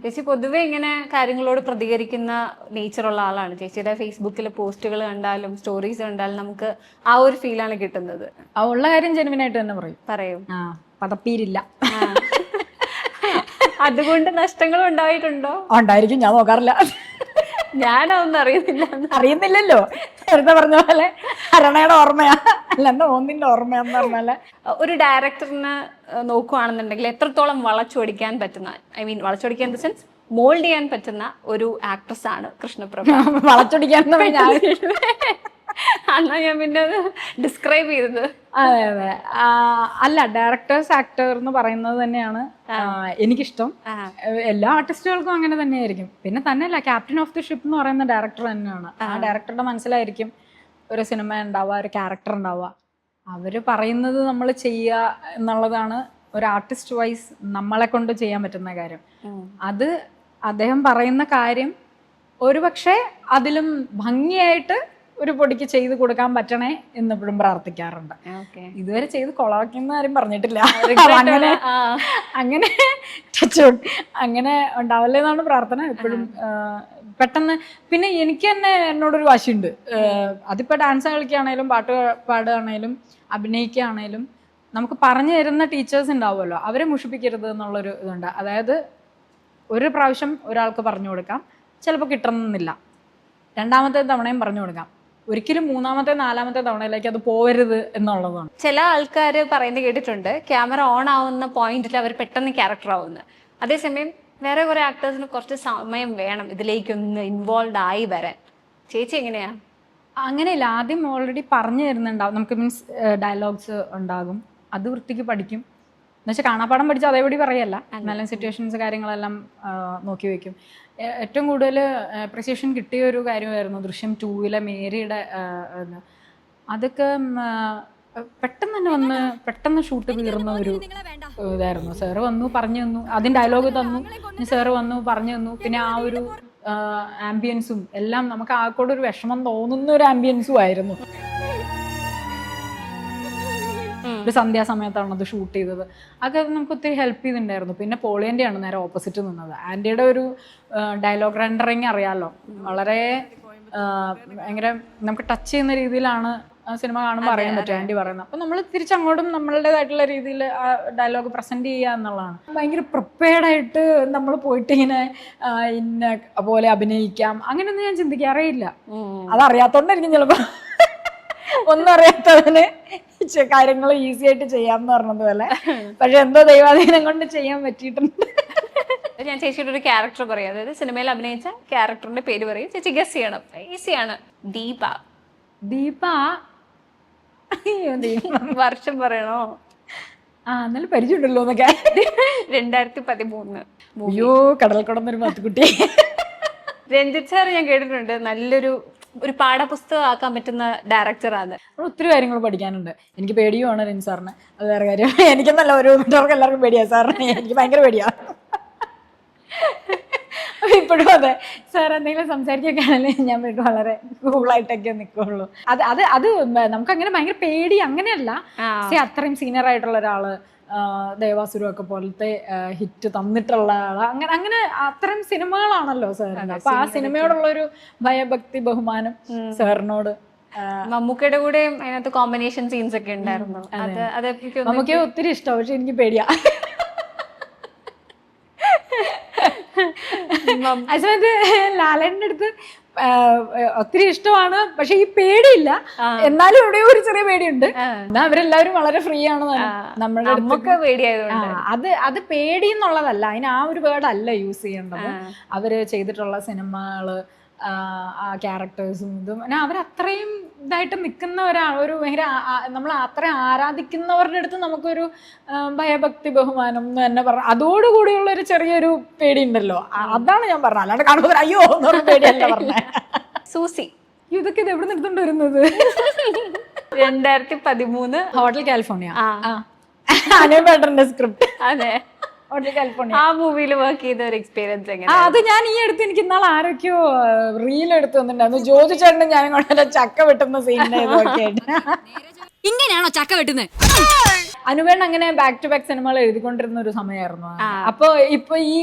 ചേച്ചി പൊതുവെ ഇങ്ങനെ കാര്യങ്ങളോട് പ്രതികരിക്കുന്ന നേച്ചറുള്ള ആളാണ്. ചേച്ചിയുടെ ഫേസ്ബുക്കിലെ പോസ്റ്റുകൾ കണ്ടാലും സ്റ്റോറീസ് കണ്ടാലും നമുക്ക് ആ ഒരു ഫീലാണ് കിട്ടുന്നത്. ആ ഉള്ള കാര്യം ജെനുവിനായിട്ട് തന്നെ പറയും. പതപ്പീരില്ല. അതുകൊണ്ട് നഷ്ടങ്ങളും ഉണ്ടായിട്ടുണ്ടോ? ഉണ്ടായിരിക്കും, ഞാൻ നോക്കാറില്ല. ഞാനതൊന്നും അറിയുന്നില്ലല്ലോ. നേരത്തെ പറഞ്ഞ പോലെ ഹരണയുടെ ഓർമ്മയാ, അല്ലെന്ന ഒന്നിന്റെ ഓർമ്മയാന്ന് പറഞ്ഞാല്. ഒരു ഡയറക്ടറിന് നോക്കുകയാണെന്നുണ്ടെങ്കിൽ എത്രത്തോളം വളച്ചൊടിക്കാൻ പറ്റുന്ന, ഐ മീൻ വളച്ചൊടിക്കാൻ ഇൻ ദ സെൻസ് മോൾഡ് ചെയ്യാൻ പറ്റുന്ന ഒരു ആക്ട്രസ് ആണ് കൃഷ്ണപ്രഭ. വളച്ചൊടിക്കാൻ അന്നാ ഞാൻ പിന്നെ ഡിസ്ക്രൈബ് ചെയ്തത്. അതെ അതെ, അല്ല ഡയറക്ടേഴ്സ് ആക്ടർ എന്ന് പറയുന്നത് തന്നെയാണ് എനിക്കിഷ്ടം. എല്ലാ ആർട്ടിസ്റ്റുകൾക്കും അങ്ങനെ തന്നെയായിരിക്കും. പിന്നെ തന്നെയല്ല, ക്യാപ്റ്റൻ ഓഫ് ദി ഷിപ്പ് എന്ന് പറയുന്ന ഡയറക്ടർ തന്നെയാണ്. ആ ഡയറക്ടറുടെ മനസ്സിലായിരിക്കും ഒരു സിനിമ ഉണ്ടാവുക, ഒരു ക്യാരക്ടർ ഉണ്ടാവുക. അവര് പറയുന്നത് നമ്മൾ ചെയ്യുക എന്നുള്ളതാണ് ഒരു ആർട്ടിസ്റ്റ് വൈസ് നമ്മളെ കൊണ്ട് ചെയ്യാൻ പറ്റുന്ന കാര്യം. അത് അദ്ദേഹം പറയുന്ന കാര്യം ഒരു പക്ഷേ അതിലും ഭംഗിയായിട്ട് ഒരു പൊടിക്ക് ചെയ്ത് കൊടുക്കാൻ പറ്റണേ എന്നെപ്പോഴും പ്രാർത്ഥിക്കാറുണ്ട്. ഇതുവരെ ചെയ്ത് കൊളാക്കുന്ന ആരും പറഞ്ഞിട്ടില്ല. അങ്ങനെ അങ്ങനെ ഉണ്ടാവല്ലേ എന്നാണ് പ്രാർത്ഥന എപ്പോഴും. പെട്ടെന്ന് പിന്നെ എനിക്ക് തന്നെ എന്നോടൊരു വാശിയുണ്ട്. അതിപ്പോൾ ഡാൻസ് കളിക്കുകയാണേലും പാട്ട് പാടുകയാണേലും അഭിനയിക്കുകയാണേലും നമുക്ക് പറഞ്ഞു തരുന്ന ടീച്ചേഴ്സ് ഉണ്ടാവുമല്ലോ, അവരെ മുഷിപ്പിക്കരുത് എന്നുള്ളൊരു ഇതുണ്ട്. അതായത് ഒരു പ്രാവശ്യം ഒരാൾക്ക് പറഞ്ഞു കൊടുക്കാം, ചിലപ്പോൾ കിട്ടണമെന്നില്ല. രണ്ടാമത്തെ തവണയും പറഞ്ഞു കൊടുക്കാം, ഒരിക്കലും മൂന്നാമത്തെ നാലാമത്തെ തവണയിലേക്ക് അത് പോവരുത് എന്നുള്ളതാണ്. ചില ആൾക്കാർ പറയുന്നത് കേട്ടിട്ടുണ്ട്, ക്യാമറ ഓൺ ആവുന്ന പോയിന്റിൽ അവർ പെട്ടെന്ന് ക്യാരക്ടർ ആവുന്നു. അതേസമയം വേറെ കുറെ ആക്ടേഴ്സിന് കുറച്ച് സമയം വേണം ഇതിലേക്കൊന്ന് ഇൻവോൾവ് ആയി വരാൻ. ചേച്ചി എങ്ങനെയാ? അങ്ങനെയില്ല, ആദ്യം ഓൾറെഡി പറഞ്ഞു തരുന്നുണ്ടാവും നമുക്ക്, മീൻസ് ഡയലോഗ്സ് ഉണ്ടാകും, അത് വൃത്തിക്ക് പഠിക്കും. എന്നുവെച്ചാൽ കാണാപ്പാടം പഠിച്ചാൽ അതേപടി പറയല്ല, നല്ല സിറ്റുവേഷൻസ് കാര്യങ്ങളെല്ലാം നോക്കി വയ്ക്കും. ഏറ്റവും കൂടുതൽ അപ്രിസിയേഷൻ കിട്ടിയ ഒരു കാര്യമായിരുന്നു ദൃശ്യം 2-ലെ മേരിയുടെ. അതൊക്കെ പെട്ടെന്ന് തന്നെ വന്ന് പെട്ടെന്ന് ഷൂട്ട് തീർന്ന ഒരു ഇതായിരുന്നു. സാറ് വന്നു പറഞ്ഞു തന്നു, ആദ്യം ഡയലോഗ് തന്നു, സാറ് വന്നു പറഞ്ഞു തന്നു. പിന്നെ ആ ഒരു ആംബിയൻസും എല്ലാം നമുക്ക് ആൾക്കൂടെ ഒരു വിഷമം തോന്നുന്ന ഒരു ആംബിയൻസും ആയിരുന്നു. ഒരു സന്ധ്യാസമയത്താണ് അത് ഷൂട്ട് ചെയ്തത്. അതൊക്കെ നമുക്ക് ഒത്തിരി ഹെൽപ്പ് ചെയ്തിട്ടുണ്ടായിരുന്നു. പിന്നെ പോളിയൻ്റെയാണ് നേരെ ഓപ്പോസിറ്റ് നിന്നത്. ആൻറ്റിയുടെ ഒരു ഡയലോഗ് റെൻഡറിങ് അറിയാമല്ലോ, വളരെ ഭയങ്കര നമുക്ക് ടച്ച് ചെയ്യുന്ന രീതിയിലാണ് സിനിമ കാണുമ്പോൾ അറിയാൻ പറ്റും ആൻറ്റി പറയുന്നത്. അപ്പം നമ്മൾ തിരിച്ചങ്ങോട്ടും നമ്മളുടേതായിട്ടുള്ള രീതിയിൽ ആ ഡയലോഗ് പ്രസൻറ്റ് ചെയ്യുക എന്നുള്ളതാണ്. ഭയങ്കര പ്രിപ്പയർഡായിട്ട് നമ്മൾ പോയിട്ട് ഇങ്ങനെ ഇന്ന പോലെ അഭിനയിക്കാം അങ്ങനെയൊന്നും ഞാൻ ചിന്തിക്കാറേയില്ല. അതറിയാത്തോണ്ടായിരിക്കും ചിലപ്പോൾ ഒന്നും അറിയാത്തതിന് കാര്യങ്ങൾ ഈസി ആയിട്ട് ചെയ്യാമെന്ന് പറഞ്ഞതുപോലെ. പക്ഷെ എന്തോ ദൈവാധീനം കൊണ്ട് ചെയ്യാൻ പറ്റിയിട്ടുണ്ട്. ഞാൻ ചേച്ചിയുടെ ഒരു ക്യാരക്ടർ പറയും, അതായത് സിനിമയിൽ അഭിനയിച്ച ക്യാരക്ടറിന്റെ പേര് പറയും, ചേച്ചി ഗസ് ചെയ്യണം. ഈസിയാണ്. ദീപ. ദീപ. വർഷം പറയണോ? എന്നാലും പരിചയമുണ്ടല്ലോ എന്നൊക്കെ. 2013. അയ്യോ, കടൽക്കുടന്നൊരു മത്തുക്കുട്ടി. രഞ്ജിത്ത് സാർ ഞാൻ കേട്ടിട്ടുണ്ട് നല്ലൊരു പാഠപുസ്തകം ആക്കാൻ പറ്റുന്ന ഡയറക്ടറാണ്. ഒത്തിരി കാര്യങ്ങൾ പഠിക്കാനുണ്ട്. എനിക്ക് പേടിയുമാണ് രഞ്ജിത്ത് സാറിന്, അത് വേറെ കാര്യം. എനിക്കെന്നല്ല, ഒരു വീട്ടുകാർക്ക് എല്ലാവർക്കും പേടിയാണ് സാറിന്. എനിക്ക് ഭയങ്കര പേടിയാണ്. ഇപ്പോഴും അതെ, സാർ എന്തെങ്കിലും സംസാരിക്കൊക്കെ ആണെങ്കിൽ ഞാൻ വീട്ടിൽ വളരെ കൂളായിട്ടൊക്കെ നിൽക്കുള്ളൂ. അത് നമുക്കങ്ങനെ ഭയങ്കര പേടി അങ്ങനെയല്ല. അത്രയും സീനിയർ ആയിട്ടുള്ള ഒരാള്, ദേവാസുരം ഒക്കെ പോലത്തെ ഹിറ്റ് തന്നിട്ടുള്ള ആള്, അങ്ങനെ അത്തരം സിനിമകളാണല്ലോ സാറിന്. അപ്പൊ ആ സിനിമയോടുള്ള ഒരു ഭയഭക്തി ബഹുമാനം സാറിനോട്. മമ്മൂക്കയുടെ കൂടെ അതിനകത്ത് കോമ്പിനേഷൻ സീൻസ് ഒക്കെ ഉണ്ടായിരുന്നു. നമുക്ക് ഒത്തിരി ഇഷ്ടം, പക്ഷെ എനിക്ക് പേടിയാ. അശ്വത് ലാലേട്ടൻ്റെ അടുത്ത് ഒത്തിരി ഇഷ്ടമാണ്, പക്ഷെ ഈ പേടിയില്ല. എന്നാലും എവിടെയോ ഒരു ചെറിയ പേടിയുണ്ട്. എന്നാ അവരെല്ലാവരും വളരെ ഫ്രീ ആണ് നമ്മുടെ അടുത്തൊക്കെ പേടിയായതുകൊണ്ട്. അത് പേടി എന്നുള്ളതല്ല, അതിന് ആ ഒരു വേർഡ് അല്ല യൂസ് ചെയ്യേണ്ടത്. അവര് ചെയ്തിട്ടുള്ള സിനിമകള്, ആ ക്യാരക്ടേഴ്സും ഇതും അവരത്രയും ഇതായിട്ട് നിൽക്കുന്ന ഒരു ഭയങ്കര നമ്മൾ അത്രയും ആരാധിക്കുന്നവരുടെ അടുത്ത് നമുക്കൊരു ഭയഭക്തി ബഹുമാനം എന്ന് തന്നെ പറഞ്ഞ അതോടുകൂടിയുള്ള ഒരു ചെറിയൊരു പേടി ഉണ്ടല്ലോ. അതാണ് ഞാൻ പറഞ്ഞത്, അല്ലാണ്ട് കാണുമ്പോൾ അയ്യോ എന്നൊരു പേടിയല്ല പറഞ്ഞത്. സൂസി. ഇതൊക്കെ ഇത് എവിടെ നിന്നെടുത്തോണ്ട് വരുന്നത്? 2013 ഹോട്ടൽ കാലിഫോർണിയ. അനുപേട്ടന്റെ സ്ക്രിപ്റ്റ്. അതെ, ആ മൂവിയിൽ വർക്ക് ചെയ്ത ഒരു എക്സ്പീരിയൻസ് എങ്ങനെ? അത് ഞാൻ ഈ അടുത്ത് എനിക്ക് ഇന്നാൾ ആരൊക്കെയോ റീൽ എടുത്ത് വന്നിട്ടുണ്ടായിരുന്നു. ജോജു ചേട്ടനും ഞാനും കൊണ്ട് ചക്ക വെട്ടുന്ന സീനിന്റെ ഇതൊക്കെ ആയിട്ട്. ഇങ്ങനെയാണോ ചക്ക വെട്ടുന്നത്? അനുപേൺ അങ്ങനെ ബാക്ക് ടു ബാക്ക് സിനിമകൾ എഴുതിക്കൊണ്ടിരുന്ന ഒരു സമയമായിരുന്നു. അപ്പൊ ഇപ്പൊ ഈ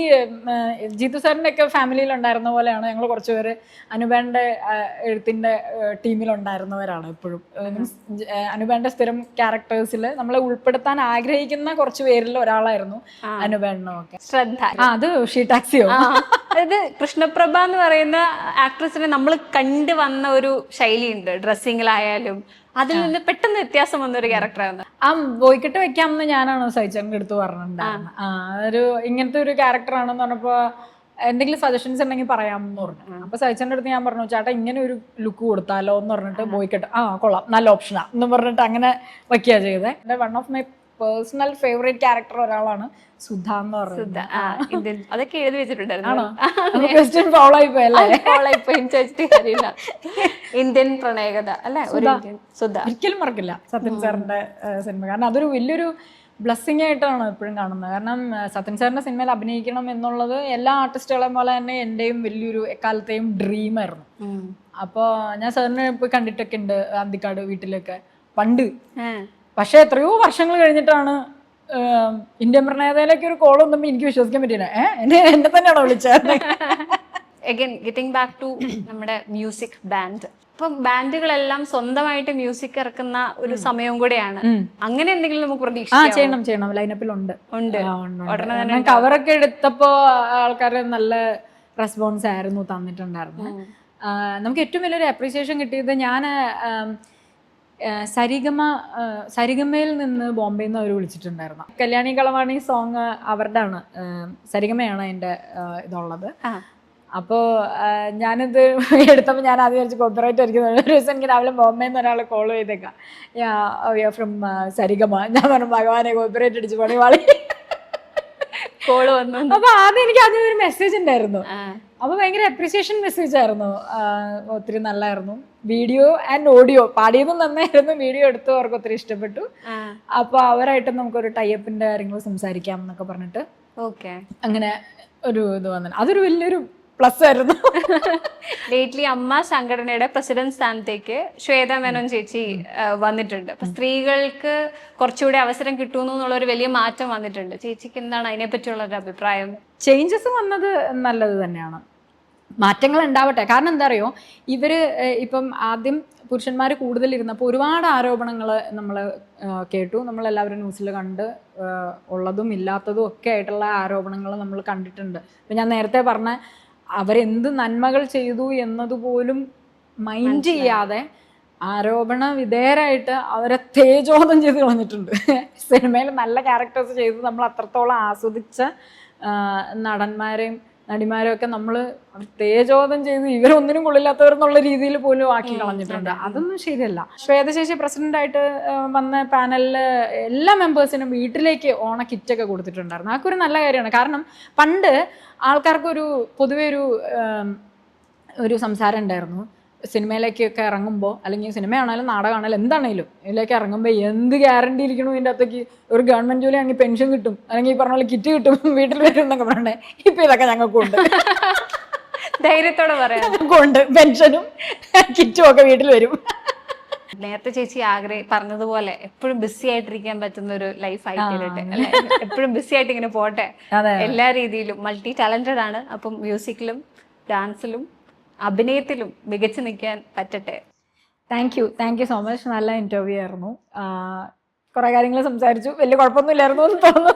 ജീതു സാറിന്റെ ഒക്കെ ഫാമിലിയിൽ ഉണ്ടായിരുന്ന പോലെയാണ് ഞങ്ങൾ കുറച്ചുപേര് അനുപേന്റെ എഴുത്തിന്റെ ടീമിലുണ്ടായിരുന്നവരാണ്. എപ്പോഴും അനുപേന്റെ സ്ഥിരം ക്യാരക്ടേഴ്സിൽ നമ്മളെ ഉൾപ്പെടുത്താൻ ആഗ്രഹിക്കുന്ന കുറച്ച് പേരിൽ ഒരാളായിരുന്നു അനുപേണ്ണും ഒക്കെ. ശ്രദ്ധ. അത് ഷീ ടാക്സിയോ. അതായത് കൃഷ്ണപ്രഭ എന്ന് പറയുന്ന ആക്ട്രസിനെ നമ്മൾ കണ്ടു വന്ന ഒരു ശൈലിയുണ്ട്, ഡ്രസ്സിങ്ങിലായാലും അതിൽ നിന്ന് പെട്ടെന്ന് വ്യത്യാസം വന്നൊരു ക്യാരക്ടറാണ്. ബോയ്ക്കെട്ട് വെക്കാമെന്ന് ഞാനാണ് സൈച്ചന്റെ അടുത്ത് പറഞ്ഞിട്ടുണ്ടായിരുന്നത്. ഒരു ഇങ്ങനത്തെ ഒരു ക്യാരക്ടറാണെന്ന് പറഞ്ഞപ്പോ എന്തെങ്കിലും സജഷൻസ് ഉണ്ടെങ്കിൽ പറയാമെന്ന് പറഞ്ഞു. അപ്പൊ സൈച്ചന്റെ അടുത്ത് ഞാൻ പറഞ്ഞു, ചേട്ടാ ഇങ്ങനെ ഒരു ലുക്ക് കൊടുത്താലോ എന്ന് പറഞ്ഞിട്ട് ബോയ്ക്കെട്ട് കൊള്ളാം, നല്ല ഓപ്ഷനാ എന്ന് പറഞ്ഞിട്ട് അങ്ങനെ വയ്ക്കുക ചെയ്തേ. എന്റെ one of my personal favourite character ഒരാളാണ് സുധ എന്ന് പറയുന്നത്. അതൊക്കെ എഴുതി വെച്ചിട്ടുണ്ടായിരുന്നു. ഇന്ത്യൻ പ്രണയകഥ അല്ലെ, ഒരിക്കലും മറക്കില്ല സത്യൻ സാറിന്റെ സിനിമ. കാരണം അതൊരു വലിയൊരു ബ്ലെസ്സിങ് ആയിട്ടാണ് എപ്പോഴും കാണുന്നത്. കാരണം സത്യൻ സാറിന്റെ സിനിമയിൽ അഭിനയിക്കണം എന്നുള്ളത് എല്ലാ ആർട്ടിസ്റ്റുകളെയും പോലെ തന്നെ എന്റെയും വലിയൊരു എക്കാലത്തെയും ഡ്രീമായിരുന്നു. അപ്പോൾ ഞാൻ സാറിനെ പോയി കണ്ടിട്ടൊക്കെ ഉണ്ട് അന്തിക്കാട് വീട്ടിലൊക്കെ പണ്ട്. പക്ഷെ എത്രയോ വർഷങ്ങൾ കഴിഞ്ഞിട്ടാണ് ഇന്ത്യൻ പ്രണയതയിലേക്ക് ഒരു കോൾ വന്നപ്പോൾ എനിക്ക് വിശ്വസിക്കാൻ പറ്റില്ല. എന്നെ തന്നെയാണോ വിളിച്ചത്? അഗൈൻ ഗെറ്റിംഗ് ബാക്ക് ടു നമ്മുടെ മ്യൂസിക് ബാൻഡ്. ഇപ്പം ബാൻഡുകളെല്ലാം സ്വന്തമായിട്ട് മ്യൂസിക് ഇറക്കുന്ന ഒരു സമയവും കൂടെയാണ്. അങ്ങനെ എന്തെങ്കിലും നമുക്ക് പ്രതീക്ഷിക്കാം? ചെയ്യണം ലൈനപ്പിലുണ്ട്. കവറൊക്കെ എടുത്തപ്പോ ആൾക്കാർ നല്ല റെസ്പോൺസ് ആയിരുന്നു തന്നിട്ടുണ്ടായിരുന്നു. നമുക്ക് ഏറ്റവും വലിയൊരു അപ്രീസിയേഷൻ കിട്ടിയത് ഞാൻ സരിഗമയിൽ നിന്ന് ബോംബെയിൽ നിന്ന് അവർ വിളിച്ചിട്ടുണ്ടായിരുന്നു. കല്യാണി കളവാണി സോങ് അവരുടെ ആണ്, സരിഗമയാണ് അതിൻ്റെ ഇതുള്ളത്. അപ്പോൾ ഞാനിത് എടുത്തപ്പോൾ ഞാൻ ആദ്യം വിചാരിച്ച് കോപ്പിറൈറ്റ് ആയിരിക്കും. ഒരു ദിവസം എനിക്ക് രാവിലെ ബോംബെയിൽ നിന്ന് ഒരാൾ കോൾ ചെയ്തേക്കാം, ഫ്രം സരിഗമ. ഞാൻ പറഞ്ഞു ഭഗവാനെ കോപ്പിറൈറ്റ് അടിച്ച് പണിവാളി കോള് വന്നു. അപ്പൊ ആദ്യം എനിക്ക് ആദ്യം ഒരു മെസ്സേജ് ഉണ്ടായിരുന്നു. അപ്പൊ ഭയങ്കര അപ്രീസിയേഷൻ മെസ്സേജ് ആയിരുന്നു, ഒത്തിരി നല്ലായിരുന്നു. വീഡിയോ ആൻഡ് ഓഡിയോ പാടിയതും നന്നായിരുന്നു, വീഡിയോ എടുത്തു അവർക്ക് ഒത്തിരി ഇഷ്ടപ്പെട്ടു. അപ്പൊ അവരായിട്ട് നമുക്കൊരു ടൈപ്പിന്റെ കാര്യങ്ങൾ സംസാരിക്കാം എന്നൊക്കെ പറഞ്ഞിട്ട് അങ്ങനെ ഒരു ഇത് വന്നു. അതൊരു വലിയൊരു പ്ലസ് ആയിരുന്നു. ലേറ്റ്ലി അമ്മ സംഘടനയുടെ പ്രസിഡന്റ് സ്ഥാനത്തേക്ക് ശ്വേത മേനോൻ ചേച്ചി വന്നിട്ടുണ്ട്. അപ്പൊ സ്ത്രീകൾക്ക് കുറച്ചുകൂടി അവസരം കിട്ടുന്നു എന്നുള്ളൊരു വലിയ മാറ്റം വന്നിട്ടുണ്ട്. ചേച്ചിക്ക് എന്താണ് അതിനെ പറ്റിയുള്ള ഒരു അഭിപ്രായം? ചേഞ്ചസ് വന്നത് നല്ലത് തന്നെയാണ്. മാറ്റങ്ങൾ ഉണ്ടാവട്ടെ. കാരണം എന്താ അറിയോ, ഇവർ ഇപ്പം ആദ്യം പുരുഷന്മാർ കൂടുതലിരുന്നപ്പോൾ ഒരുപാട് ആരോപണങ്ങൾ നമ്മൾ കേട്ടു. നമ്മളെല്ലാവരും ന്യൂസിൽ കണ്ട് ഉള്ളതും ഇല്ലാത്തതും ഒക്കെ ആയിട്ടുള്ള ആരോപണങ്ങൾ നമ്മൾ കണ്ടിട്ടുണ്ട്. ഇപ്പം ഞാൻ നേരത്തെ പറഞ്ഞ അവരെന്ത് നന്മകൾ ചെയ്തു എന്നതുപോലും മൈൻഡ് ചെയ്യാതെ ആരോപണ വിധേയരായിട്ട് അവരെ തേജോധം ചെയ്ത് കളഞ്ഞിട്ടുണ്ട്. സിനിമയിൽ നല്ല ക്യാരക്ടേഴ്സ് ചെയ്ത് നമ്മൾ അത്രത്തോളം ആസ്വദിച്ച നടന്മാരെയും നടിമാരും ഒക്കെ നമ്മൾ തേജോധം ചെയ്ത് ഇവരൊന്നിനും കൊള്ളില്ലാത്തവരെന്നുള്ള രീതിയിൽ പോലും ആക്കി കളഞ്ഞിട്ടുണ്ട്. അതൊന്നും ശരിയല്ല. ശ്വേതശേഷി പ്രസിഡന്റായിട്ട് വന്ന പാനലിൽ എല്ലാ മെമ്പേഴ്സിനും വീട്ടിലേക്ക് ഓണ കിറ്റൊക്കെ കൊടുത്തിട്ടുണ്ടായിരുന്നു. അതൊക്കെ ഒരു നല്ല കാര്യമാണ്. കാരണം പണ്ട് ആൾക്കാർക്കൊരു പൊതുവെ ഒരു സംസാരം ഉണ്ടായിരുന്നു, സിനിമയിലേക്കൊക്കെ ഇറങ്ങുമ്പോൾ, അല്ലെങ്കിൽ സിനിമയാണെങ്കിലും നാടകമാണെങ്കിലും എന്താണെങ്കിലും ഇതിലേക്ക് ഇറങ്ങുമ്പോൾ എന്ത് ഗ്യാരണ്ടി ഇരിക്കണു ഇതിൻ്റെ അകത്തേക്ക്, ഒരു ഗവൺമെൻറ് ജോലി ആണെങ്കിൽ പെൻഷൻ കിട്ടും, അല്ലെങ്കിൽ ഈ പറഞ്ഞ പോലെ കിറ്റ് കിട്ടും, വീട്ടിൽ വരും എന്നൊക്കെ പറയണ്ടേ. ഇപ്പം ഇതൊക്കെ ഞങ്ങൾക്കുണ്ട്, ധൈര്യത്തോടെ പറയാം, ഞങ്ങൾക്കുണ്ട് പെൻഷനും കിറ്റും ഒക്കെ വീട്ടിൽ വരും. നേരത്തെ ചേച്ചി പറഞ്ഞതുപോലെ എപ്പോഴും ബിസി ആയിട്ടിരിക്കാൻ പറ്റുന്ന ഒരു ലൈഫ് ആയിട്ടിരട്ടെ അല്ലെ, എപ്പോഴും ബിസി ആയിട്ട് ഇങ്ങനെ പോട്ടെ. എല്ലാ രീതിയിലും മൾട്ടി ടാലന്റഡ് ആണ്. അപ്പം മ്യൂസിക്കിലും ഡാൻസിലും അഭിനയത്തിലും മികച്ചു നിൽക്കാൻ പറ്റട്ടെ. Thank you so much. നല്ല ഇന്റർവ്യൂ ആയിരുന്നു. കുറെ കാര്യങ്ങൾ സംസാരിച്ചു, വലിയ കുഴപ്പമൊന്നും ഇല്ലായിരുന്നു എന്ന് തോന്നുന്നു.